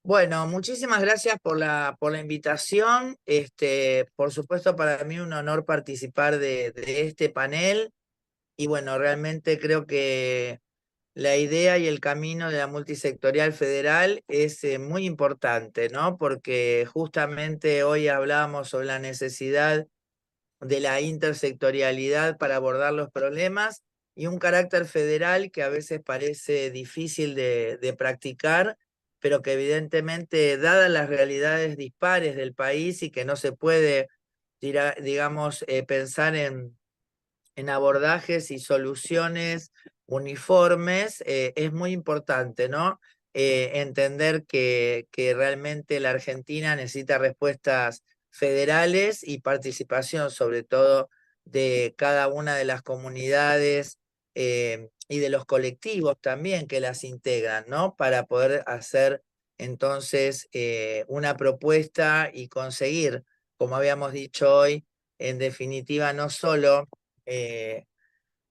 Bueno, muchísimas gracias por la invitación. Por supuesto, para mí un honor participar de este panel. Y bueno, realmente creo que la idea y el camino de la multisectorial federal es muy importante, ¿no? Porque justamente hoy hablamos sobre la necesidad de la intersectorialidad para abordar los problemas y un carácter federal que a veces parece difícil de practicar, pero que evidentemente, dadas las realidades dispares del país y que no se puede, digamos, pensar en abordajes y soluciones uniformes, es muy importante, ¿no? Entender que realmente la Argentina necesita respuestas federales y participación, sobre todo, de cada una de las comunidades y de los colectivos también que las integran, ¿no? Para poder hacer entonces una propuesta y conseguir, como habíamos dicho hoy, en definitiva, no solo eh,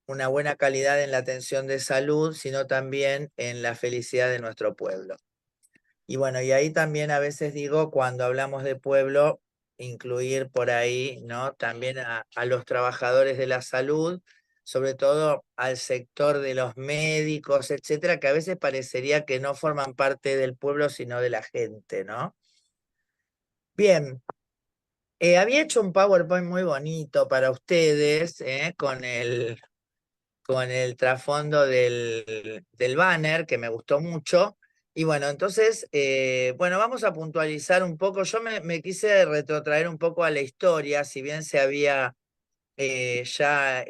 una buena calidad en la atención de salud, sino también en la felicidad de nuestro pueblo. Y bueno, y ahí también a veces digo, cuando hablamos de pueblo, incluir por ahí, ¿no? También a los trabajadores de la salud, sobre todo al sector de los médicos, etcétera, que a veces parecería que no forman parte del pueblo, sino de la gente, ¿no? Bien, había hecho un PowerPoint muy bonito para ustedes, con el trasfondo del banner, que me gustó mucho. Y bueno, entonces, bueno, vamos a puntualizar un poco. Yo me quise retrotraer un poco a la historia, si bien se había ya,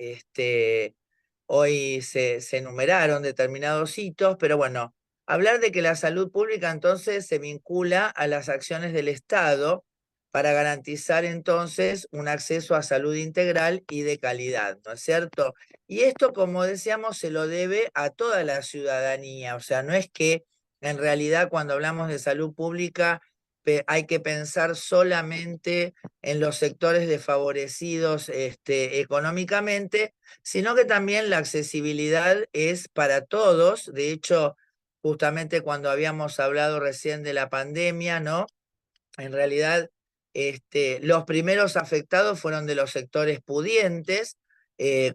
hoy se enumeraron determinados hitos, pero bueno, hablar de que la salud pública entonces se vincula a las acciones del Estado para garantizar entonces un acceso a salud integral y de calidad, ¿no es cierto? Y esto, como decíamos, se lo debe a toda la ciudadanía, o sea, no es que en realidad cuando hablamos de salud pública hay que pensar solamente en los sectores desfavorecidos económicamente, sino que también la accesibilidad es para todos. De hecho, justamente cuando habíamos hablado recién de la pandemia, ¿no? En realidad, los primeros afectados fueron de los sectores pudientes,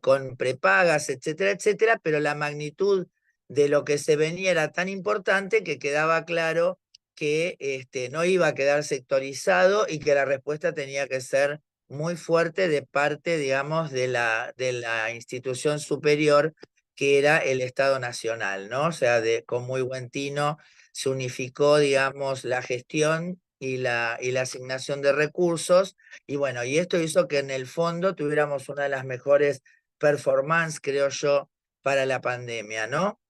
con prepagas, etcétera, etcétera, pero la magnitud de lo que se venía era tan importante que quedaba claro que no iba a quedar sectorizado y que la respuesta tenía que ser muy fuerte de parte, digamos, de la institución superior que era el Estado Nacional, ¿no? O sea, con muy buen tino se unificó, digamos, la gestión y la asignación de recursos, y bueno, y esto hizo que en el fondo tuviéramos una de las mejores performances, creo yo, para la pandemia, ¿no?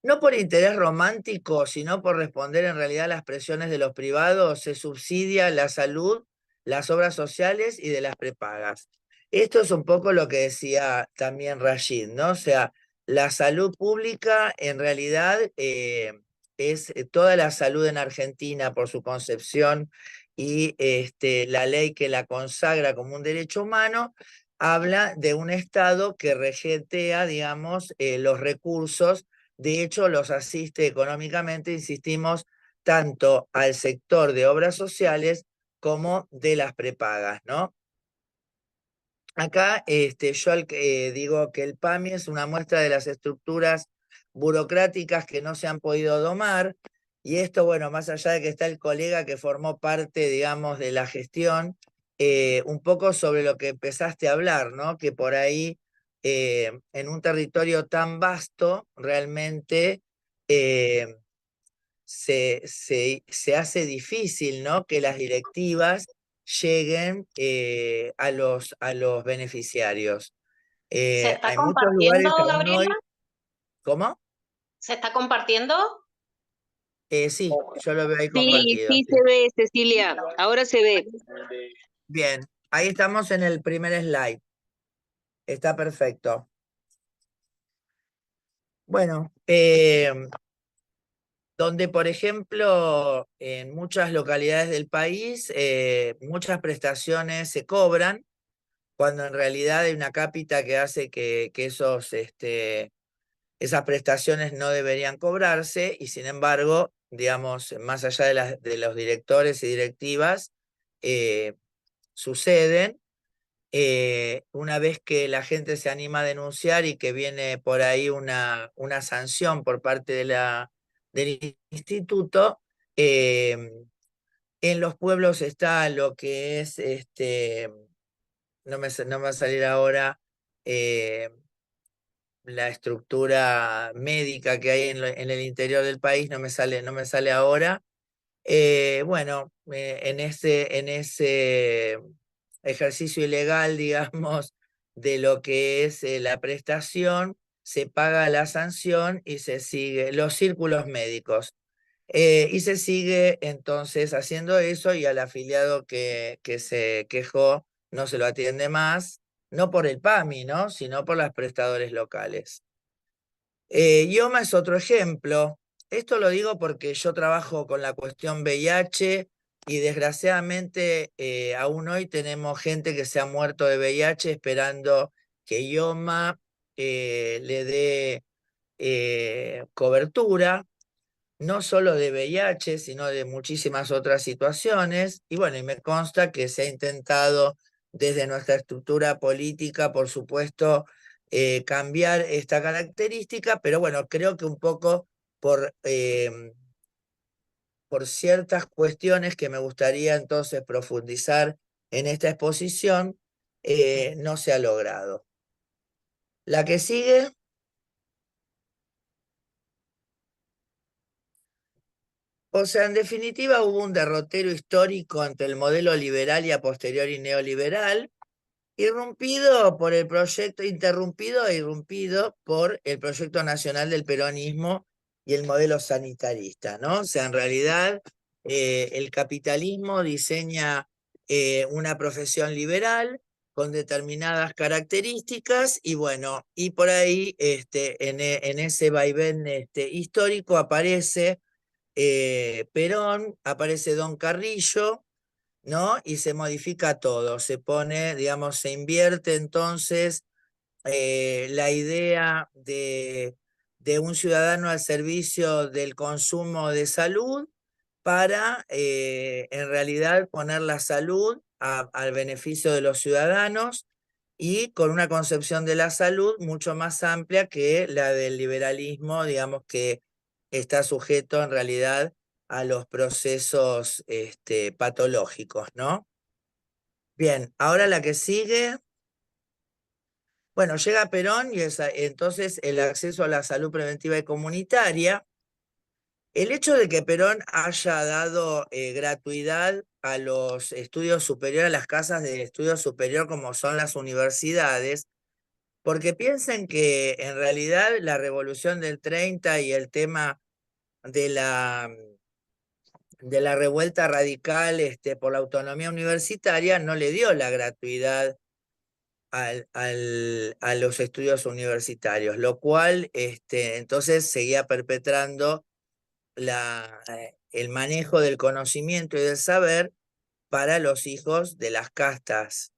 No por interés romántico, sino por responder en realidad a las presiones de los privados, se subsidia la salud, las obras sociales y de las prepagas. Esto es un poco lo que decía también Rashid, ¿no? O sea, la salud pública en realidad es toda la salud en Argentina por su concepción y la ley que la consagra como un derecho humano, habla de un Estado que regentea, digamos, los recursos. De hecho, los asiste económicamente, insistimos, tanto al sector de obras sociales como de las prepagas, ¿no? Acá yo digo que el PAMI es una muestra de las estructuras burocráticas que no se han podido domar, y esto, bueno, más allá de que está el colega que formó parte, digamos, de la gestión, un poco sobre lo que empezaste a hablar, ¿no? Que por ahí, en un territorio tan vasto, realmente eh, se hace difícil, ¿no? Que las directivas lleguen a los beneficiarios. ¿Se está Hay muchos compartiendo, lugares aún Gabriela? hoy. ¿Cómo? ¿Se está compartiendo? Sí, yo lo veo ahí Sí, compartido. sí Sí. se ve, Cecilia. Ahora se ve. Bien, ahí estamos en el primer slide. Está perfecto. Bueno, donde, por ejemplo, en muchas localidades del país, muchas prestaciones se cobran, cuando en realidad hay una cápita que hace que esas prestaciones no deberían cobrarse, y sin embargo digamos, más allá de los directores y directivas, suceden. Una vez que la gente se anima a denunciar y que viene por ahí una sanción por parte del instituto, en los pueblos está lo que es, no me va a salir ahora, la estructura médica que hay en el interior del país, no me sale ahora. Bueno, en ese ejercicio ilegal, digamos, de lo que es la prestación, se paga la sanción y se sigue los círculos médicos. Y se sigue entonces haciendo eso y al afiliado que se quejó no se lo atiende más, no por el PAMI, ¿no? Sino por los prestadores locales. IOMA es otro ejemplo. Esto lo digo porque yo trabajo con la cuestión VIH y desgraciadamente aún hoy tenemos gente que se ha muerto de VIH esperando que IOMA le dé cobertura, no solo de VIH, sino de muchísimas otras situaciones. Y bueno, y me consta que se ha intentado desde nuestra estructura política, por supuesto, cambiar esta característica, pero bueno, creo que un poco por ciertas cuestiones que me gustaría entonces profundizar en esta exposición, no se ha logrado. La que sigue. O sea, en definitiva hubo un derrotero histórico entre el modelo liberal y a posteriori neoliberal, interrumpido e irrumpido por el proyecto nacional del peronismo y el modelo sanitarista, ¿no? O sea, en realidad el capitalismo diseña una profesión liberal con determinadas características y bueno, y por ahí en ese vaivén histórico aparece Perón, aparece Don Carrillo, ¿no? Y se modifica todo, se pone, digamos, se invierte entonces la idea de un ciudadano al servicio del consumo de salud para en realidad poner la salud al beneficio de los ciudadanos y con una concepción de la salud mucho más amplia que la del liberalismo, digamos que está sujeto en realidad a los procesos patológicos, ¿no? Bien, ahora la que sigue. Bueno, llega Perón y entonces el acceso a la salud preventiva y comunitaria. El hecho de que Perón haya dado gratuidad a los estudios superiores, a las casas de estudio superior como son las universidades, porque piensen que en realidad la revolución del 30 y el tema de la revuelta radical por la autonomía universitaria no le dio la gratuidad a los estudios universitarios, lo cual entonces seguía perpetrando el manejo del conocimiento y del saber para los hijos de las castas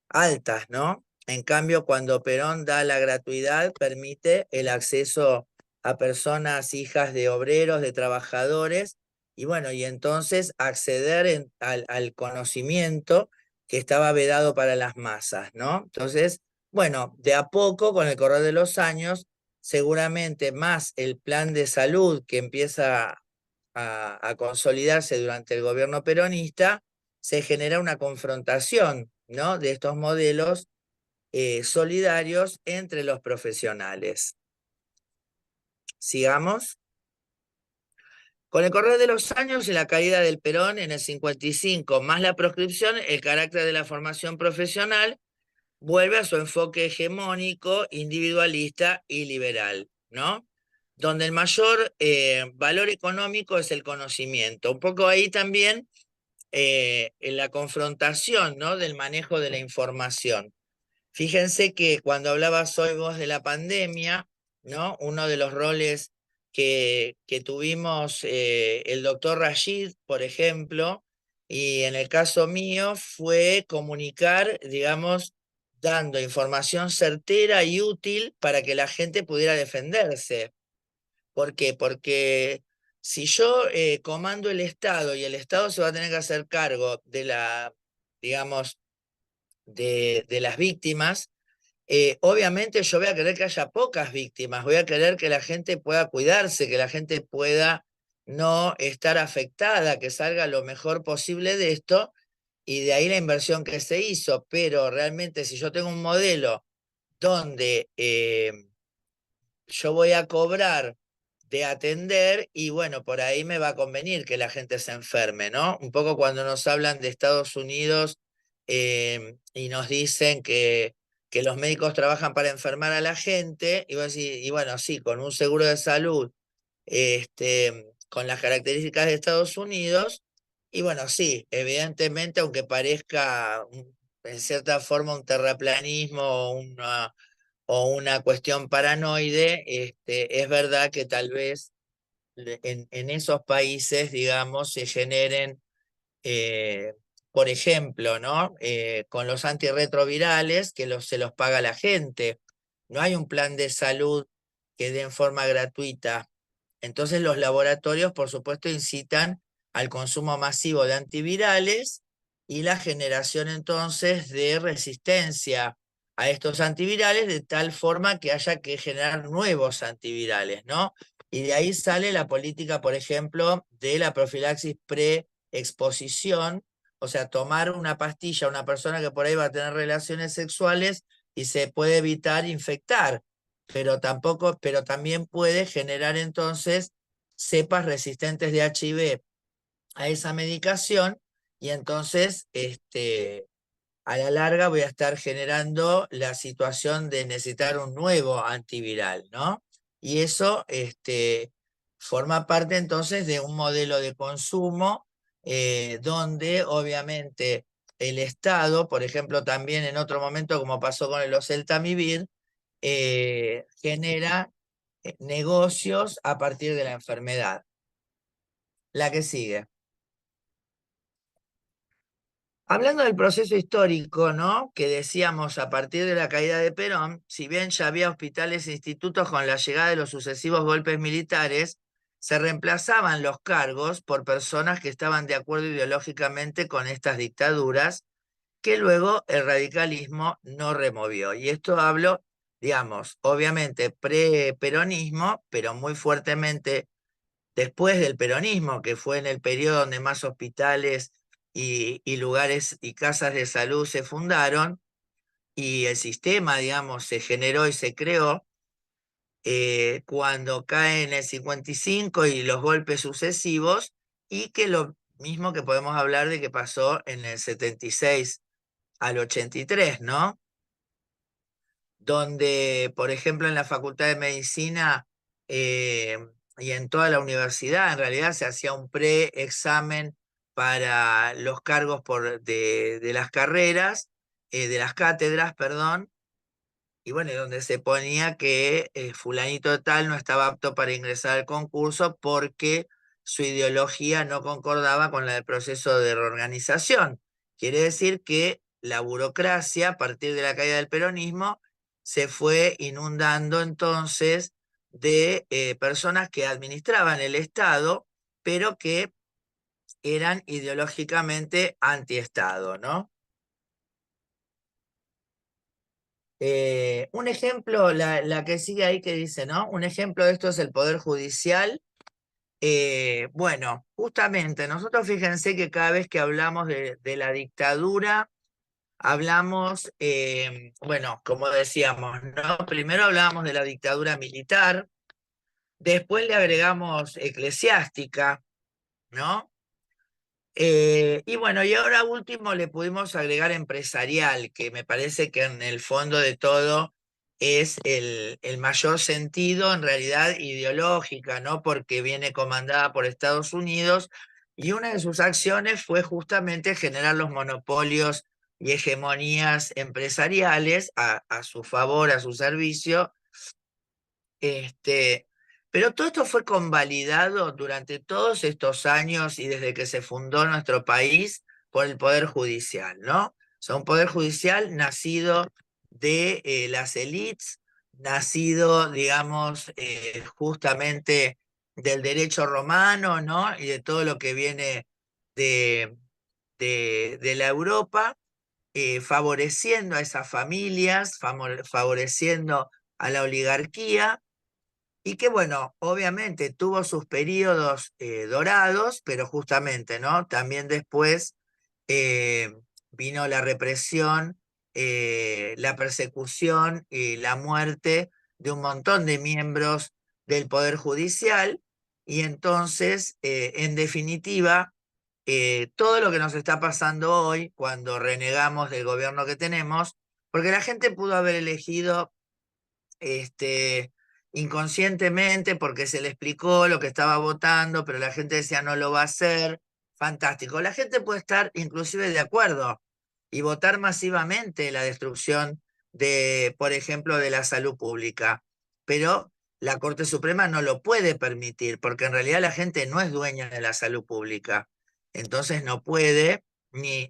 altas, ¿no? En cambio, cuando Perón da la gratuidad, permite el acceso a personas hijas de obreros, de trabajadores, y bueno, y entonces acceder al conocimiento que estaba vedado para las masas, ¿no? Entonces, bueno, de a poco, con el correr de los años, seguramente más el plan de salud que empieza a consolidarse durante el gobierno peronista, se genera una confrontación, ¿no? De estos modelos solidarios entre los profesionales. Sigamos. Con el correr de los años y la caída del Perón en el 55, más la proscripción, el carácter de la formación profesional vuelve a su enfoque hegemónico, individualista y liberal, ¿no? Donde el mayor valor económico es el conocimiento. Un poco ahí también en la confrontación, ¿no? Del manejo de la información. Fíjense que cuando hablabas hoy vos de la pandemia, ¿no? Uno de los roles que tuvimos el doctor Rashid, por ejemplo, y en el caso mío fue comunicar, digamos, dando información certera y útil para que la gente pudiera defenderse. ¿Por qué? Porque si yo comando el Estado y el Estado se va a tener que hacer cargo de digamos, de las víctimas, obviamente yo voy a querer que haya pocas víctimas, voy a querer que la gente pueda cuidarse, que la gente pueda no estar afectada, que salga lo mejor posible de esto, y de ahí la inversión que se hizo. Pero realmente si yo tengo un modelo donde yo voy a cobrar de atender, y bueno, por ahí me va a convenir que la gente se enferme, ¿no? Un poco cuando nos hablan de Estados Unidos y nos dicen que los médicos trabajan para enfermar a la gente, y vos decís, y bueno, sí, con un seguro de salud con las características de Estados Unidos, y bueno, sí, evidentemente, aunque parezca en cierta forma un terraplanismo o una cuestión paranoide, es verdad que tal vez en esos países, digamos, se generen, eh, por ejemplo, ¿no? Con los antirretrovirales que se los paga la gente. No hay un plan de salud que dé en forma gratuita. Entonces los laboratorios, por supuesto, incitan al consumo masivo de antivirales y la generación entonces de resistencia a estos antivirales, de tal forma que haya que generar nuevos antivirales, ¿no? Y de ahí sale la política, por ejemplo, de la profilaxis pre-exposición, o sea, tomar una pastilla a una persona que por ahí va a tener relaciones sexuales y se puede evitar infectar, pero también puede generar entonces cepas resistentes de HIV a esa medicación, y entonces a la larga voy a estar generando la situación de necesitar un nuevo antiviral, ¿no? Y eso forma parte entonces de un modelo de consumo donde obviamente el Estado, por ejemplo, también en otro momento, como pasó con el oseltamivir, genera negocios a partir de la enfermedad. La que sigue. Hablando del proceso histórico, ¿no? Que decíamos a partir de la caída de Perón, si bien ya había hospitales e institutos, con la llegada de los sucesivos golpes militares, se reemplazaban los cargos por personas que estaban de acuerdo ideológicamente con estas dictaduras, que luego el radicalismo no removió. Y esto hablo, digamos, obviamente pre-peronismo, pero muy fuertemente después del peronismo, que fue en el periodo donde más hospitales y lugares y casas de salud se fundaron, y el sistema, digamos, se generó y se creó. Cuando cae en el 55 y los golpes sucesivos, y que lo mismo que podemos hablar de que pasó en el 76 al 83, ¿no? Donde, por ejemplo, en la Facultad de Medicina eh, y en toda la universidad, en realidad se hacía un preexamen para los cargos de las carreras, de las cátedras, perdón, y bueno, donde se ponía que fulanito de tal no estaba apto para ingresar al concurso porque su ideología no concordaba con la del proceso de reorganización. Quiere decir que la burocracia, a partir de la caída del peronismo, se fue inundando entonces de personas que administraban el Estado, pero que eran ideológicamente anti-Estado, ¿no? Un ejemplo, la que sigue ahí que dice, ¿no? Un ejemplo de esto es el Poder Judicial. Bueno, justamente nosotros fíjense que cada vez que hablamos de la dictadura, hablamos, bueno, como decíamos, ¿no? Primero hablábamos de la dictadura militar, después le agregamos eclesiástica, ¿no? Y bueno, y ahora último le pudimos agregar empresarial, que me parece que en el fondo de todo es el mayor sentido, en realidad ideológica, ¿no? Porque viene comandada por Estados Unidos, y una de sus acciones fue justamente generar los monopolios y hegemonías empresariales a su favor, a su servicio. Este, pero todo esto fue convalidado durante todos estos años y desde que se fundó nuestro país por el Poder Judicial, ¿no? O sea, un Poder Judicial nacido de las élites, nacido, digamos, justamente del derecho romano, ¿no? Y de todo lo que viene de, de la Europa, favoreciendo a esas familias, favoreciendo a la oligarquía, y que bueno, obviamente tuvo sus periodos dorados, pero justamente, ¿no? También después eh, vino la represión, la persecución y la muerte de un montón de miembros del Poder Judicial, y entonces, en definitiva, todo lo que nos está pasando hoy, cuando renegamos del gobierno que tenemos, porque la gente pudo haber elegido inconscientemente porque se le explicó lo que estaba votando, pero la gente decía no lo va a hacer. Fantástico. La gente puede estar inclusive de acuerdo y votar masivamente la destrucción de, por ejemplo, de la salud pública, pero la Corte Suprema no lo puede permitir porque en realidad la gente no es dueña de la salud pública. Entonces no puede, ni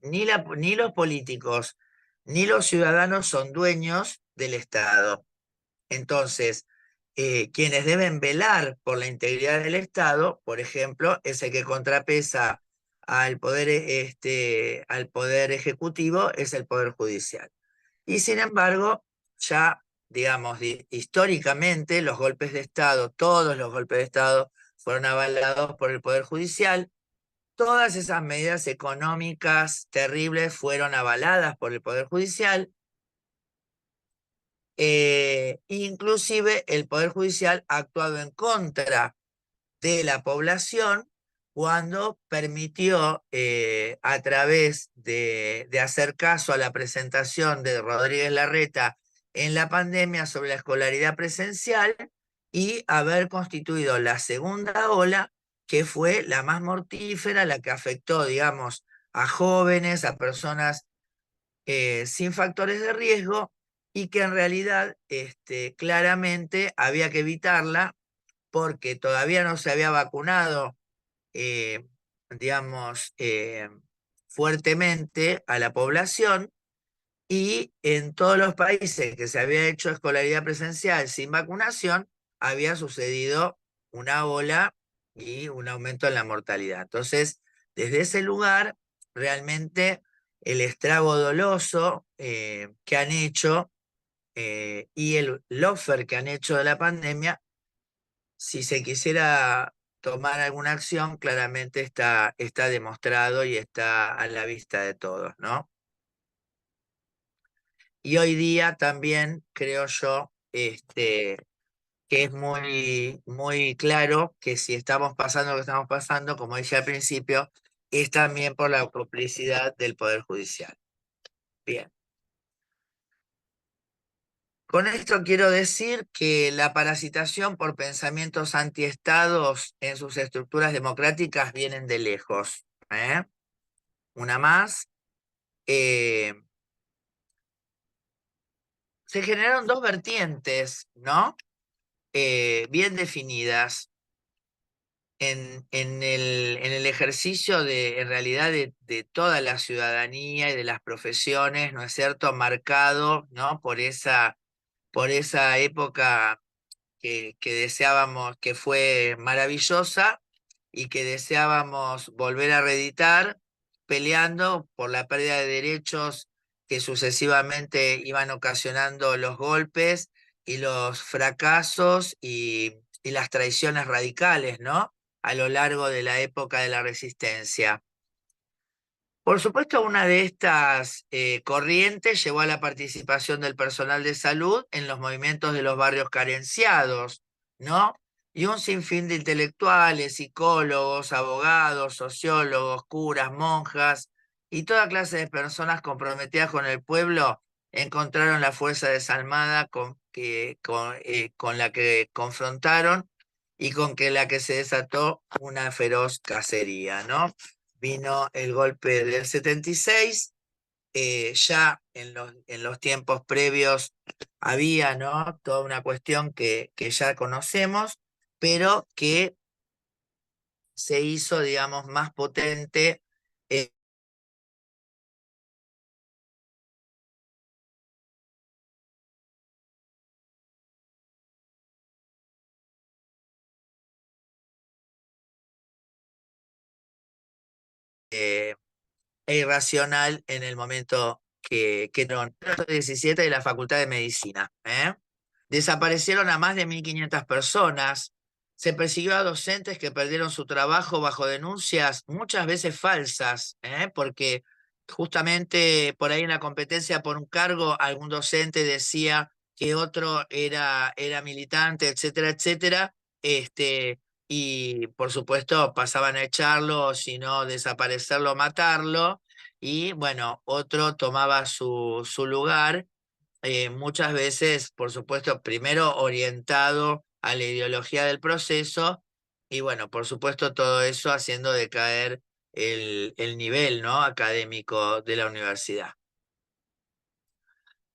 los políticos, ni los ciudadanos son dueños del Estado. Entonces, quienes deben velar por la integridad del Estado, por ejemplo, es el que contrapesa al poder ejecutivo, es el Poder Judicial. Y sin embargo, ya, digamos, históricamente, los golpes de Estado, todos los golpes de Estado, fueron avalados por el Poder Judicial. Todas esas medidas económicas terribles fueron avaladas por el Poder Judicial. Inclusive el Poder Judicial ha actuado en contra de la población cuando permitió, a través de hacer caso a la presentación de Rodríguez Larreta en la pandemia sobre la escolaridad presencial, y haber constituido la segunda ola, que fue la más mortífera, la que afectó, digamos, a jóvenes, a personas sin factores de riesgo, y que en realidad claramente había que evitarla porque todavía no se había vacunado, eh, digamos, fuertemente a la población, y en todos los países que se había hecho escolaridad presencial sin vacunación, había sucedido una ola y un aumento en la mortalidad. Entonces, desde ese lugar, realmente el estrago doloso que han hecho, y el lofer que han hecho de la pandemia, si se quisiera tomar alguna acción, claramente está demostrado y está a la vista de todos, ¿no? Y hoy día también creo yo que es muy, muy claro que si estamos pasando lo que estamos pasando, como dije al principio, es también por la complicidad del Poder Judicial. Bien. Con esto quiero decir que la parasitación por pensamientos antiestados en sus estructuras democráticas vienen de lejos, ¿eh? Una más. eh, Se generaron dos vertientes, ¿no? Bien definidas en el ejercicio de, en realidad, de toda la ciudadanía y de las profesiones, ¿no es cierto?, marcado, ¿no?, por esa época que deseábamos, que fue maravillosa y que deseábamos volver a reeditar, peleando por la pérdida de derechos que sucesivamente iban ocasionando los golpes y los fracasos y las traiciones radicales, ¿no?, a lo largo de la época de la resistencia. Por supuesto, una de estas corrientes llevó a la participación del personal de salud en los movimientos de los barrios carenciados, ¿no? Y un sinfín de intelectuales, psicólogos, abogados, sociólogos, curas, monjas y toda clase de personas comprometidas con el pueblo encontraron la fuerza desalmada con la que confrontaron y con la que se desató una feroz cacería, ¿no? Vino el golpe del 76, ya en los tiempos previos había, ¿no?, toda una cuestión que ya conocemos, pero que se hizo, digamos, más potente e irracional en el momento que no. 17 de la Facultad de Medicina. Desaparecieron a más de 1.500 personas. Se persiguió a docentes que perdieron su trabajo bajo denuncias muchas veces falsas, porque justamente por ahí en la competencia por un cargo algún docente decía que otro era militante, etcétera, etcétera, y por supuesto pasaban a echarlo, sino desaparecerlo, matarlo, y bueno, otro tomaba su lugar, muchas veces, por supuesto, primero orientado a la ideología del proceso, y bueno, por supuesto, todo eso haciendo decaer el nivel, ¿no?, académico de la universidad.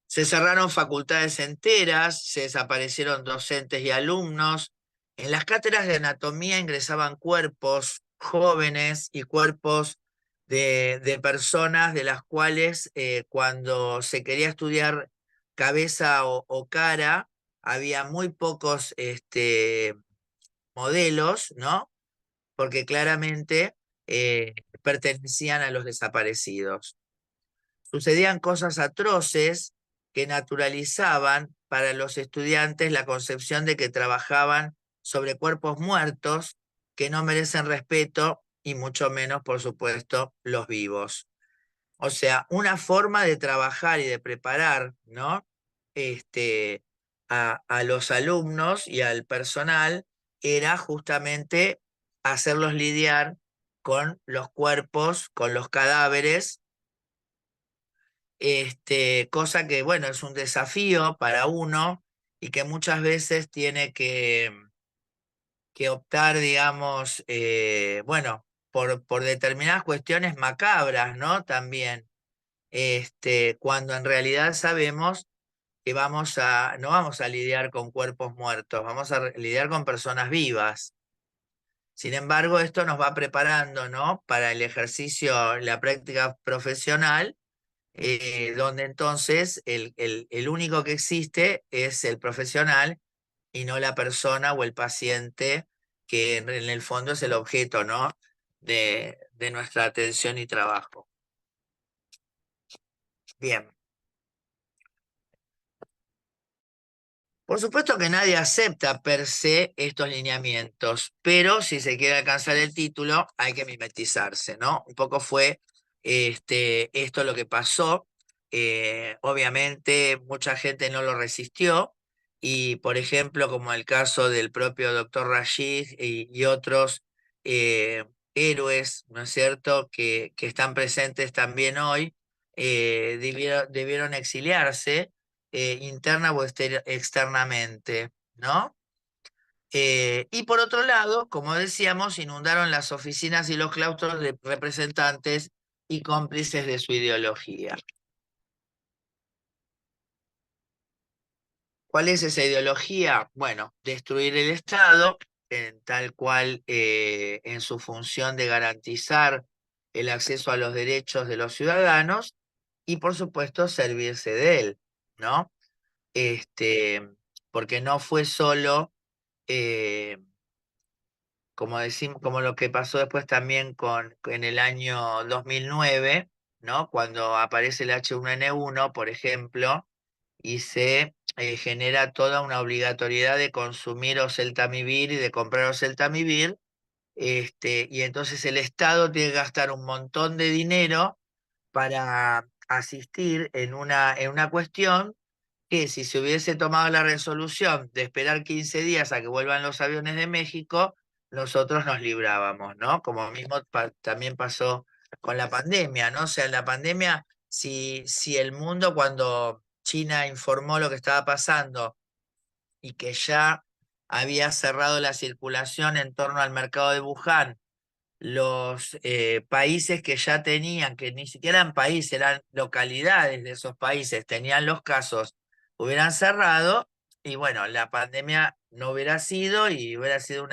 Se cerraron facultades enteras, se desaparecieron docentes y alumnos. En las cátedras de anatomía ingresaban cuerpos jóvenes y cuerpos de personas de las cuales cuando se quería estudiar cabeza o cara, había muy pocos modelos, ¿no? Porque claramente pertenecían a los desaparecidos. Sucedían cosas atroces que naturalizaban para los estudiantes la concepción de que trabajaban sobre cuerpos muertos que no merecen respeto y mucho menos, por supuesto, los vivos. O sea, una forma de trabajar y de preparar, ¿no?, a los alumnos y al personal era justamente hacerlos lidiar con los cuerpos, con los cadáveres, cosa que, bueno, es un desafío para uno y que muchas veces tiene que optar, digamos, bueno, por determinadas cuestiones macabras, ¿no? También, cuando en realidad sabemos que no vamos a lidiar con cuerpos muertos, vamos a lidiar con personas vivas. Sin embargo, esto nos va preparando, ¿no?, para el ejercicio, la práctica profesional, donde entonces el único que existe es el profesional y no la persona o el paciente, que en el fondo es el objeto, ¿no?, de nuestra atención y trabajo. Bien. Por supuesto que nadie acepta per se estos lineamientos, pero si se quiere alcanzar el título hay que mimetizarse, ¿no? Un poco fue esto lo que pasó. Obviamente mucha gente no lo resistió y, por ejemplo, como el caso del propio doctor Rashid y otros héroes, ¿no es cierto?, que están presentes también hoy, debieron exiliarse interna o externamente, ¿no? Y por otro lado, como decíamos, inundaron las oficinas y los claustros de representantes y cómplices de su ideología. ¿Cuál es esa ideología? Bueno, destruir el Estado, tal cual en su función de garantizar el acceso a los derechos de los ciudadanos y, por supuesto, servirse de él, ¿no? Porque no fue solo, como decimos, como lo que pasó después también en el año 2009, ¿no?, cuando aparece el H1N1, por ejemplo, y se genera toda una obligatoriedad de consumir oseltamivir y de comprar oseltamivir, y entonces el Estado tiene que gastar un montón de dinero para asistir en una cuestión que, si se hubiese tomado la resolución de esperar 15 días a que vuelvan los aviones de México, nosotros nos librábamos, ¿no? Como mismo también pasó con la pandemia, ¿no? O sea, en la pandemia, si el mundo, cuando China informó lo que estaba pasando y que ya había cerrado la circulación en torno al mercado de Wuhan, los países que ya tenían, que ni siquiera eran países, eran localidades de esos países, tenían los casos, hubieran cerrado, y bueno, la pandemia no hubiera sido, y hubiera sido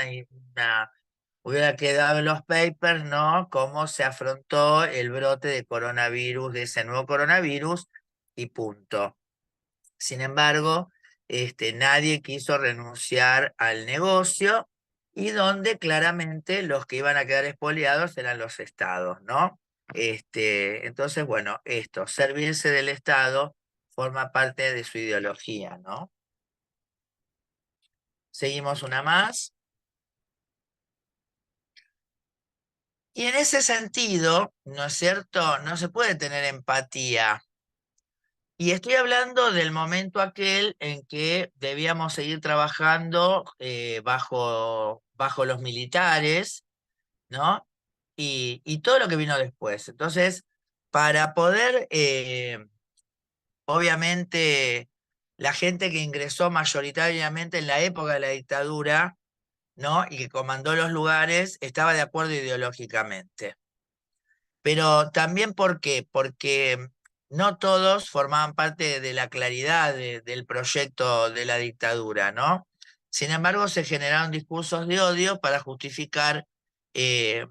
hubiera quedado en los papers, ¿no?, cómo se afrontó el brote de coronavirus, de ese nuevo coronavirus, y punto. Sin embargo, nadie quiso renunciar al negocio, y donde claramente los que iban a quedar expoliados eran los estados, ¿no? Entonces, bueno, esto, servirse del Estado forma parte de su ideología, ¿no? Seguimos una más. Y en ese sentido, ¿no es cierto? No se puede tener empatía. Y estoy hablando del momento aquel en que debíamos seguir trabajando bajo los militares, ¿no? Y todo lo que vino después. Entonces, para poder, obviamente, la gente que ingresó mayoritariamente en la época de la dictadura, ¿no? Y que comandó los lugares, estaba de acuerdo ideológicamente. Pero también, ¿por qué? Porque no todos formaban parte de la claridad del proyecto de la dictadura, ¿no? Sin embargo, se generaron discursos de odio para justificar, eh,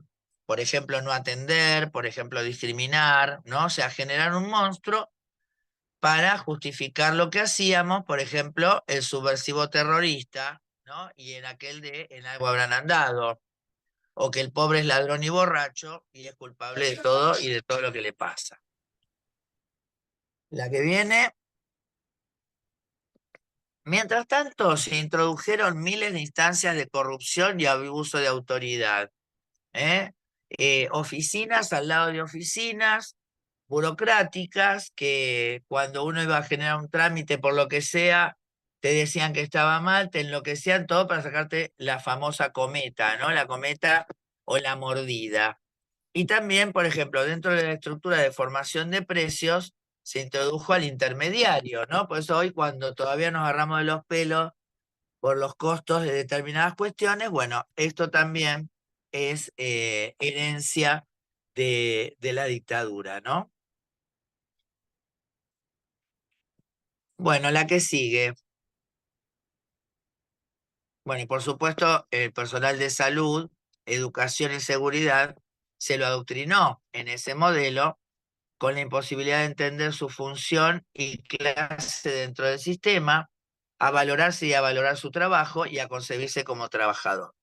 por ejemplo, no atender, por ejemplo, discriminar, ¿no? O sea, generar un monstruo para justificar lo que hacíamos, por ejemplo, el subversivo terrorista, ¿no? Y en aquel de En algo habrán andado, o que el pobre es ladrón y borracho y es culpable de todo y de todo lo que le pasa. La que viene. Mientras tanto, se introdujeron miles de instancias de corrupción y abuso de autoridad. ¿Eh? Oficinas al lado de oficinas, burocráticas, que cuando uno iba a generar un trámite por lo que sea, te decían que estaba mal, te enloquecían todo para sacarte la famosa cometa, ¿no? La cometa o la mordida. Y también, por ejemplo, dentro de la estructura de formación de precios, se introdujo al intermediario, ¿no? Por eso hoy, cuando todavía nos agarramos de los pelos por los costos de determinadas cuestiones, bueno, esto también es herencia de la dictadura, ¿no? Bueno, la que sigue. Bueno, y por supuesto, el personal de salud, educación y seguridad se lo adoctrinó en ese modelo con la imposibilidad de entender su función y clase dentro del sistema, a valorarse y a valorar su trabajo y a concebirse como trabajador.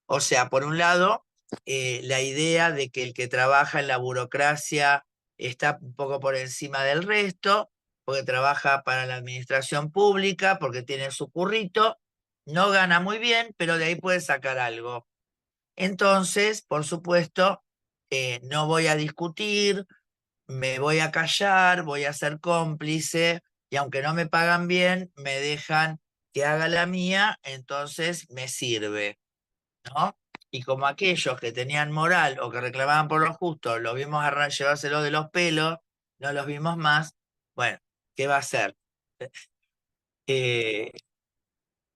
O sea, por un lado, la idea de que el que trabaja en la burocracia está un poco por encima del resto, porque trabaja para la administración pública, porque tiene su currito, no gana muy bien, pero de ahí puede sacar algo. Entonces, por supuesto, no voy a discutir, me voy a callar, voy a ser cómplice, y aunque no me pagan bien, me dejan que haga la mía, entonces me sirve, ¿no? Y como aquellos que tenían moral o que reclamaban por lo justo, los vimos llevárselo de los pelos, no los vimos más, bueno, ¿qué va a hacer? Eh,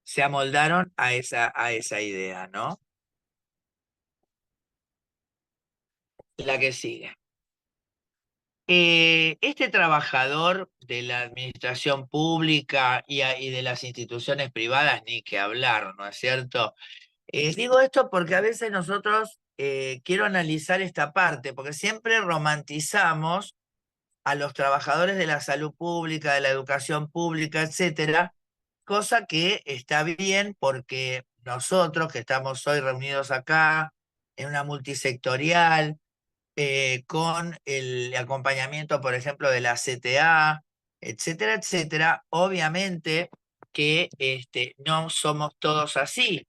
Se amoldaron a esa idea, ¿no? La que sigue. Este trabajador de la administración pública y de las instituciones privadas, ni que hablar, ¿no es cierto? Digo esto porque a veces nosotros quiero analizar esta parte, porque siempre romantizamos a los trabajadores de la salud pública, de la educación pública, etcétera, cosa que está bien porque nosotros que estamos hoy reunidos acá en una multisectorial, con el acompañamiento, por ejemplo, de la CTA, etcétera, etcétera, obviamente que no somos todos así,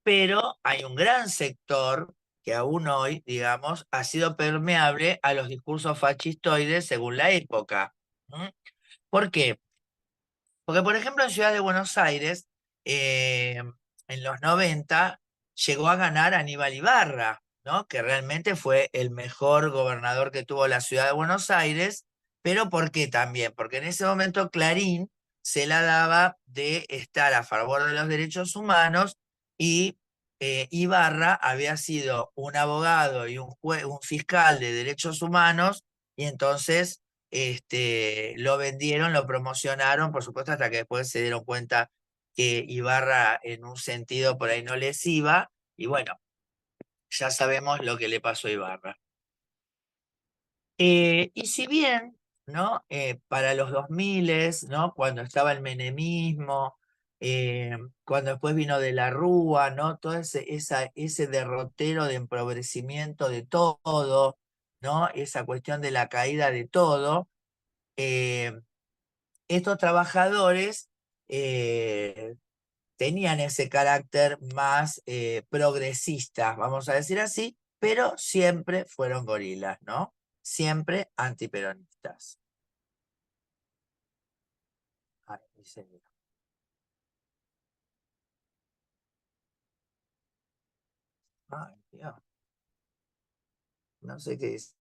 pero hay un gran sector que aún hoy, digamos, ha sido permeable a los discursos fascistoides según la época. ¿Mm? ¿Por qué? Porque, por ejemplo, en Ciudad de Buenos Aires, en los 90, llegó a ganar Aníbal Ibarra, ¿no? Que realmente fue el mejor gobernador que tuvo la Ciudad de Buenos Aires, pero ¿por qué también? Porque en ese momento Clarín se la daba de estar a favor de los derechos humanos y Ibarra había sido un abogado y un fiscal de derechos humanos y entonces lo vendieron, lo promocionaron, por supuesto, hasta que después se dieron cuenta que Ibarra en un sentido por ahí no les iba, y bueno, ya sabemos lo que le pasó a Ibarra. Y si bien, ¿no? Para los 2000, ¿no? Cuando estaba el menemismo cuando después vino de la Rúa, ¿no? Todo ese derrotero de empobrecimiento de todo, ¿no? Esa cuestión de la caída de todo. Estos trabajadores tenían ese carácter más progresista, vamos a decir así, pero siempre fueron gorilas, ¿no? Siempre antiperonistas. Ay, mi señor. Ay, Dios. No sé qué es.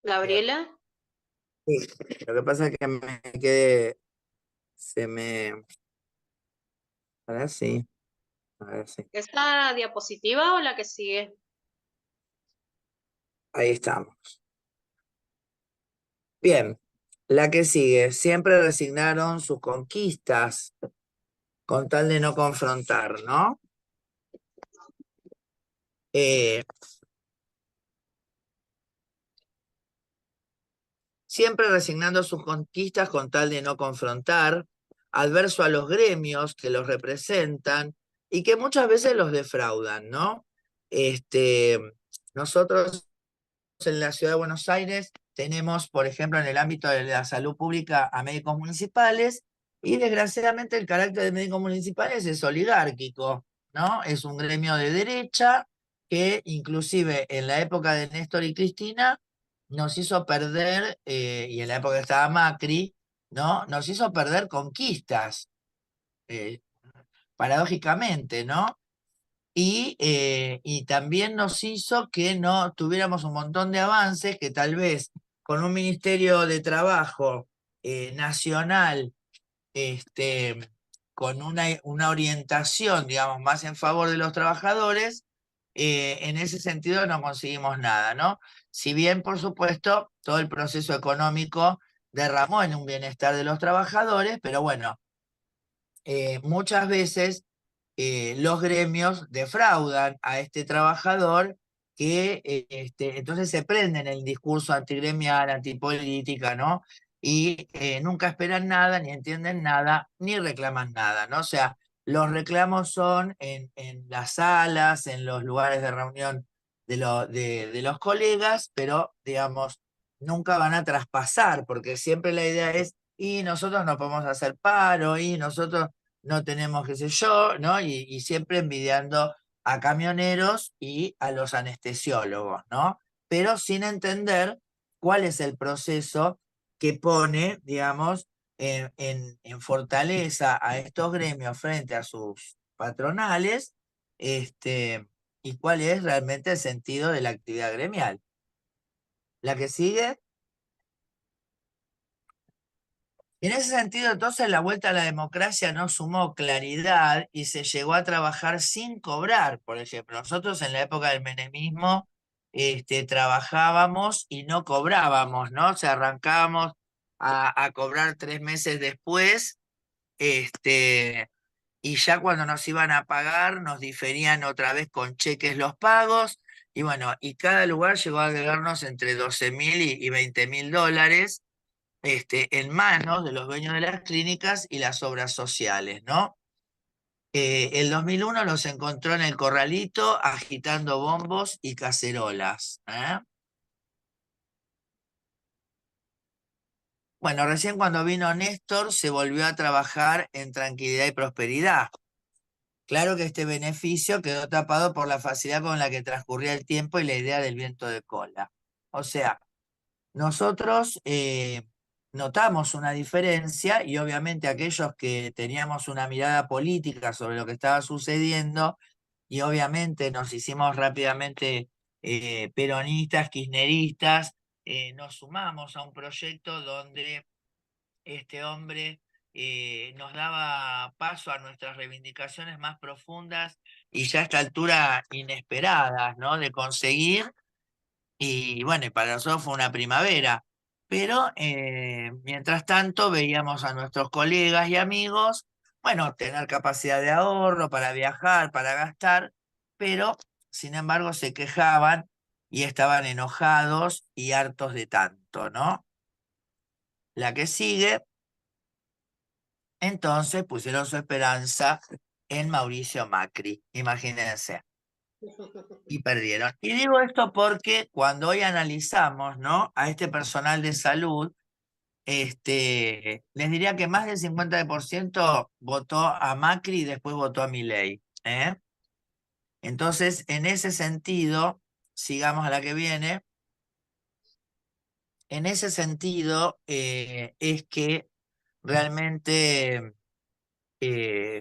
Bien. Gabriela, Sí, lo que pasa es que me quedé, se me... Ahora sí, ahora sí. ¿esta diapositiva o la que sigue? Ahí estamos. Bien, la que sigue. Siempre resignaron sus conquistas con tal de no confrontar, ¿no? Siempre resignando sus conquistas con tal de no confrontar, adverso a los gremios que los representan y que muchas veces los defraudan, ¿no? Nosotros en la ciudad de Buenos Aires tenemos, por ejemplo, en el ámbito de la salud pública a médicos municipales y desgraciadamente el carácter de médicos municipales es oligárquico, ¿no? Es un gremio de derecha que inclusive en la época de Néstor y Cristina nos hizo perder, y en la época que estaba Macri, ¿no? Nos hizo perder conquistas, eh, paradójicamente, ¿no? Y también nos hizo que no tuviéramos un montón de avances que tal vez con un Ministerio de Trabajo nacional, con una orientación, digamos, más en favor de los trabajadores, en ese sentido no conseguimos nada, ¿no? Si bien, por supuesto, todo el proceso económico derramó en un bienestar de los trabajadores, pero bueno, muchas veces los gremios defraudan a este trabajador que entonces se prenden el discurso antigremial, antipolítica, ¿no? Y nunca esperan nada, ni entienden nada, ni reclaman nada, ¿no? O sea, los reclamos son en las salas, en los lugares de reunión de los colegas, pero digamos, nunca van a traspasar, porque siempre la idea es, y nosotros no podemos hacer paro, y nosotros no tenemos qué sé yo, ¿no? Y siempre envidiando a camioneros y a los anestesiólogos, ¿no? Pero sin entender cuál es el proceso que pone, digamos, en fortaleza a estos gremios frente a sus patronales, y cuál es realmente el sentido de la actividad gremial. La que sigue. En ese sentido, entonces, la vuelta a la democracia no sumó claridad y se llegó a trabajar sin cobrar. Por ejemplo, nosotros en la época del menemismo trabajábamos y no cobrábamos, ¿no? O sea, arrancábamos a cobrar 3 meses después, y ya cuando nos iban a pagar, nos diferían otra vez con cheques los pagos. Y bueno, y cada lugar llegó a darnos entre 12.000 y 20.000 dólares en manos de los dueños de las clínicas y las obras sociales, ¿no? El 2001 los encontró en el corralito agitando bombos y cacerolas. Bueno, recién cuando vino Néstor se volvió a trabajar en tranquilidad y prosperidad. Claro que este beneficio quedó tapado por la facilidad con la que transcurría el tiempo y la idea del viento de cola. O sea, nosotros notamos una diferencia y obviamente aquellos que teníamos una mirada política sobre lo que estaba sucediendo y obviamente nos hicimos rápidamente peronistas, kirchneristas, nos sumamos a un proyecto donde este hombre nos daba paso a nuestras reivindicaciones más profundas y ya a esta altura inesperadas, ¿no? De conseguir y bueno, y para nosotros fue una primavera. pero mientras tanto veíamos a nuestros colegas y amigos, bueno, tener capacidad de ahorro para viajar, para gastar, pero sin embargo se quejaban y estaban enojados y hartos de tanto, ¿no? La que sigue, entonces pusieron su esperanza en Mauricio Macri, imagínense, y perdieron. Y digo esto porque cuando hoy analizamos, ¿no?, a este personal de salud, les diría que más del 50% votó a Macri y después votó a Milei, ¿eh? Entonces, en ese sentido, sigamos a la que viene, en ese sentido es que realmente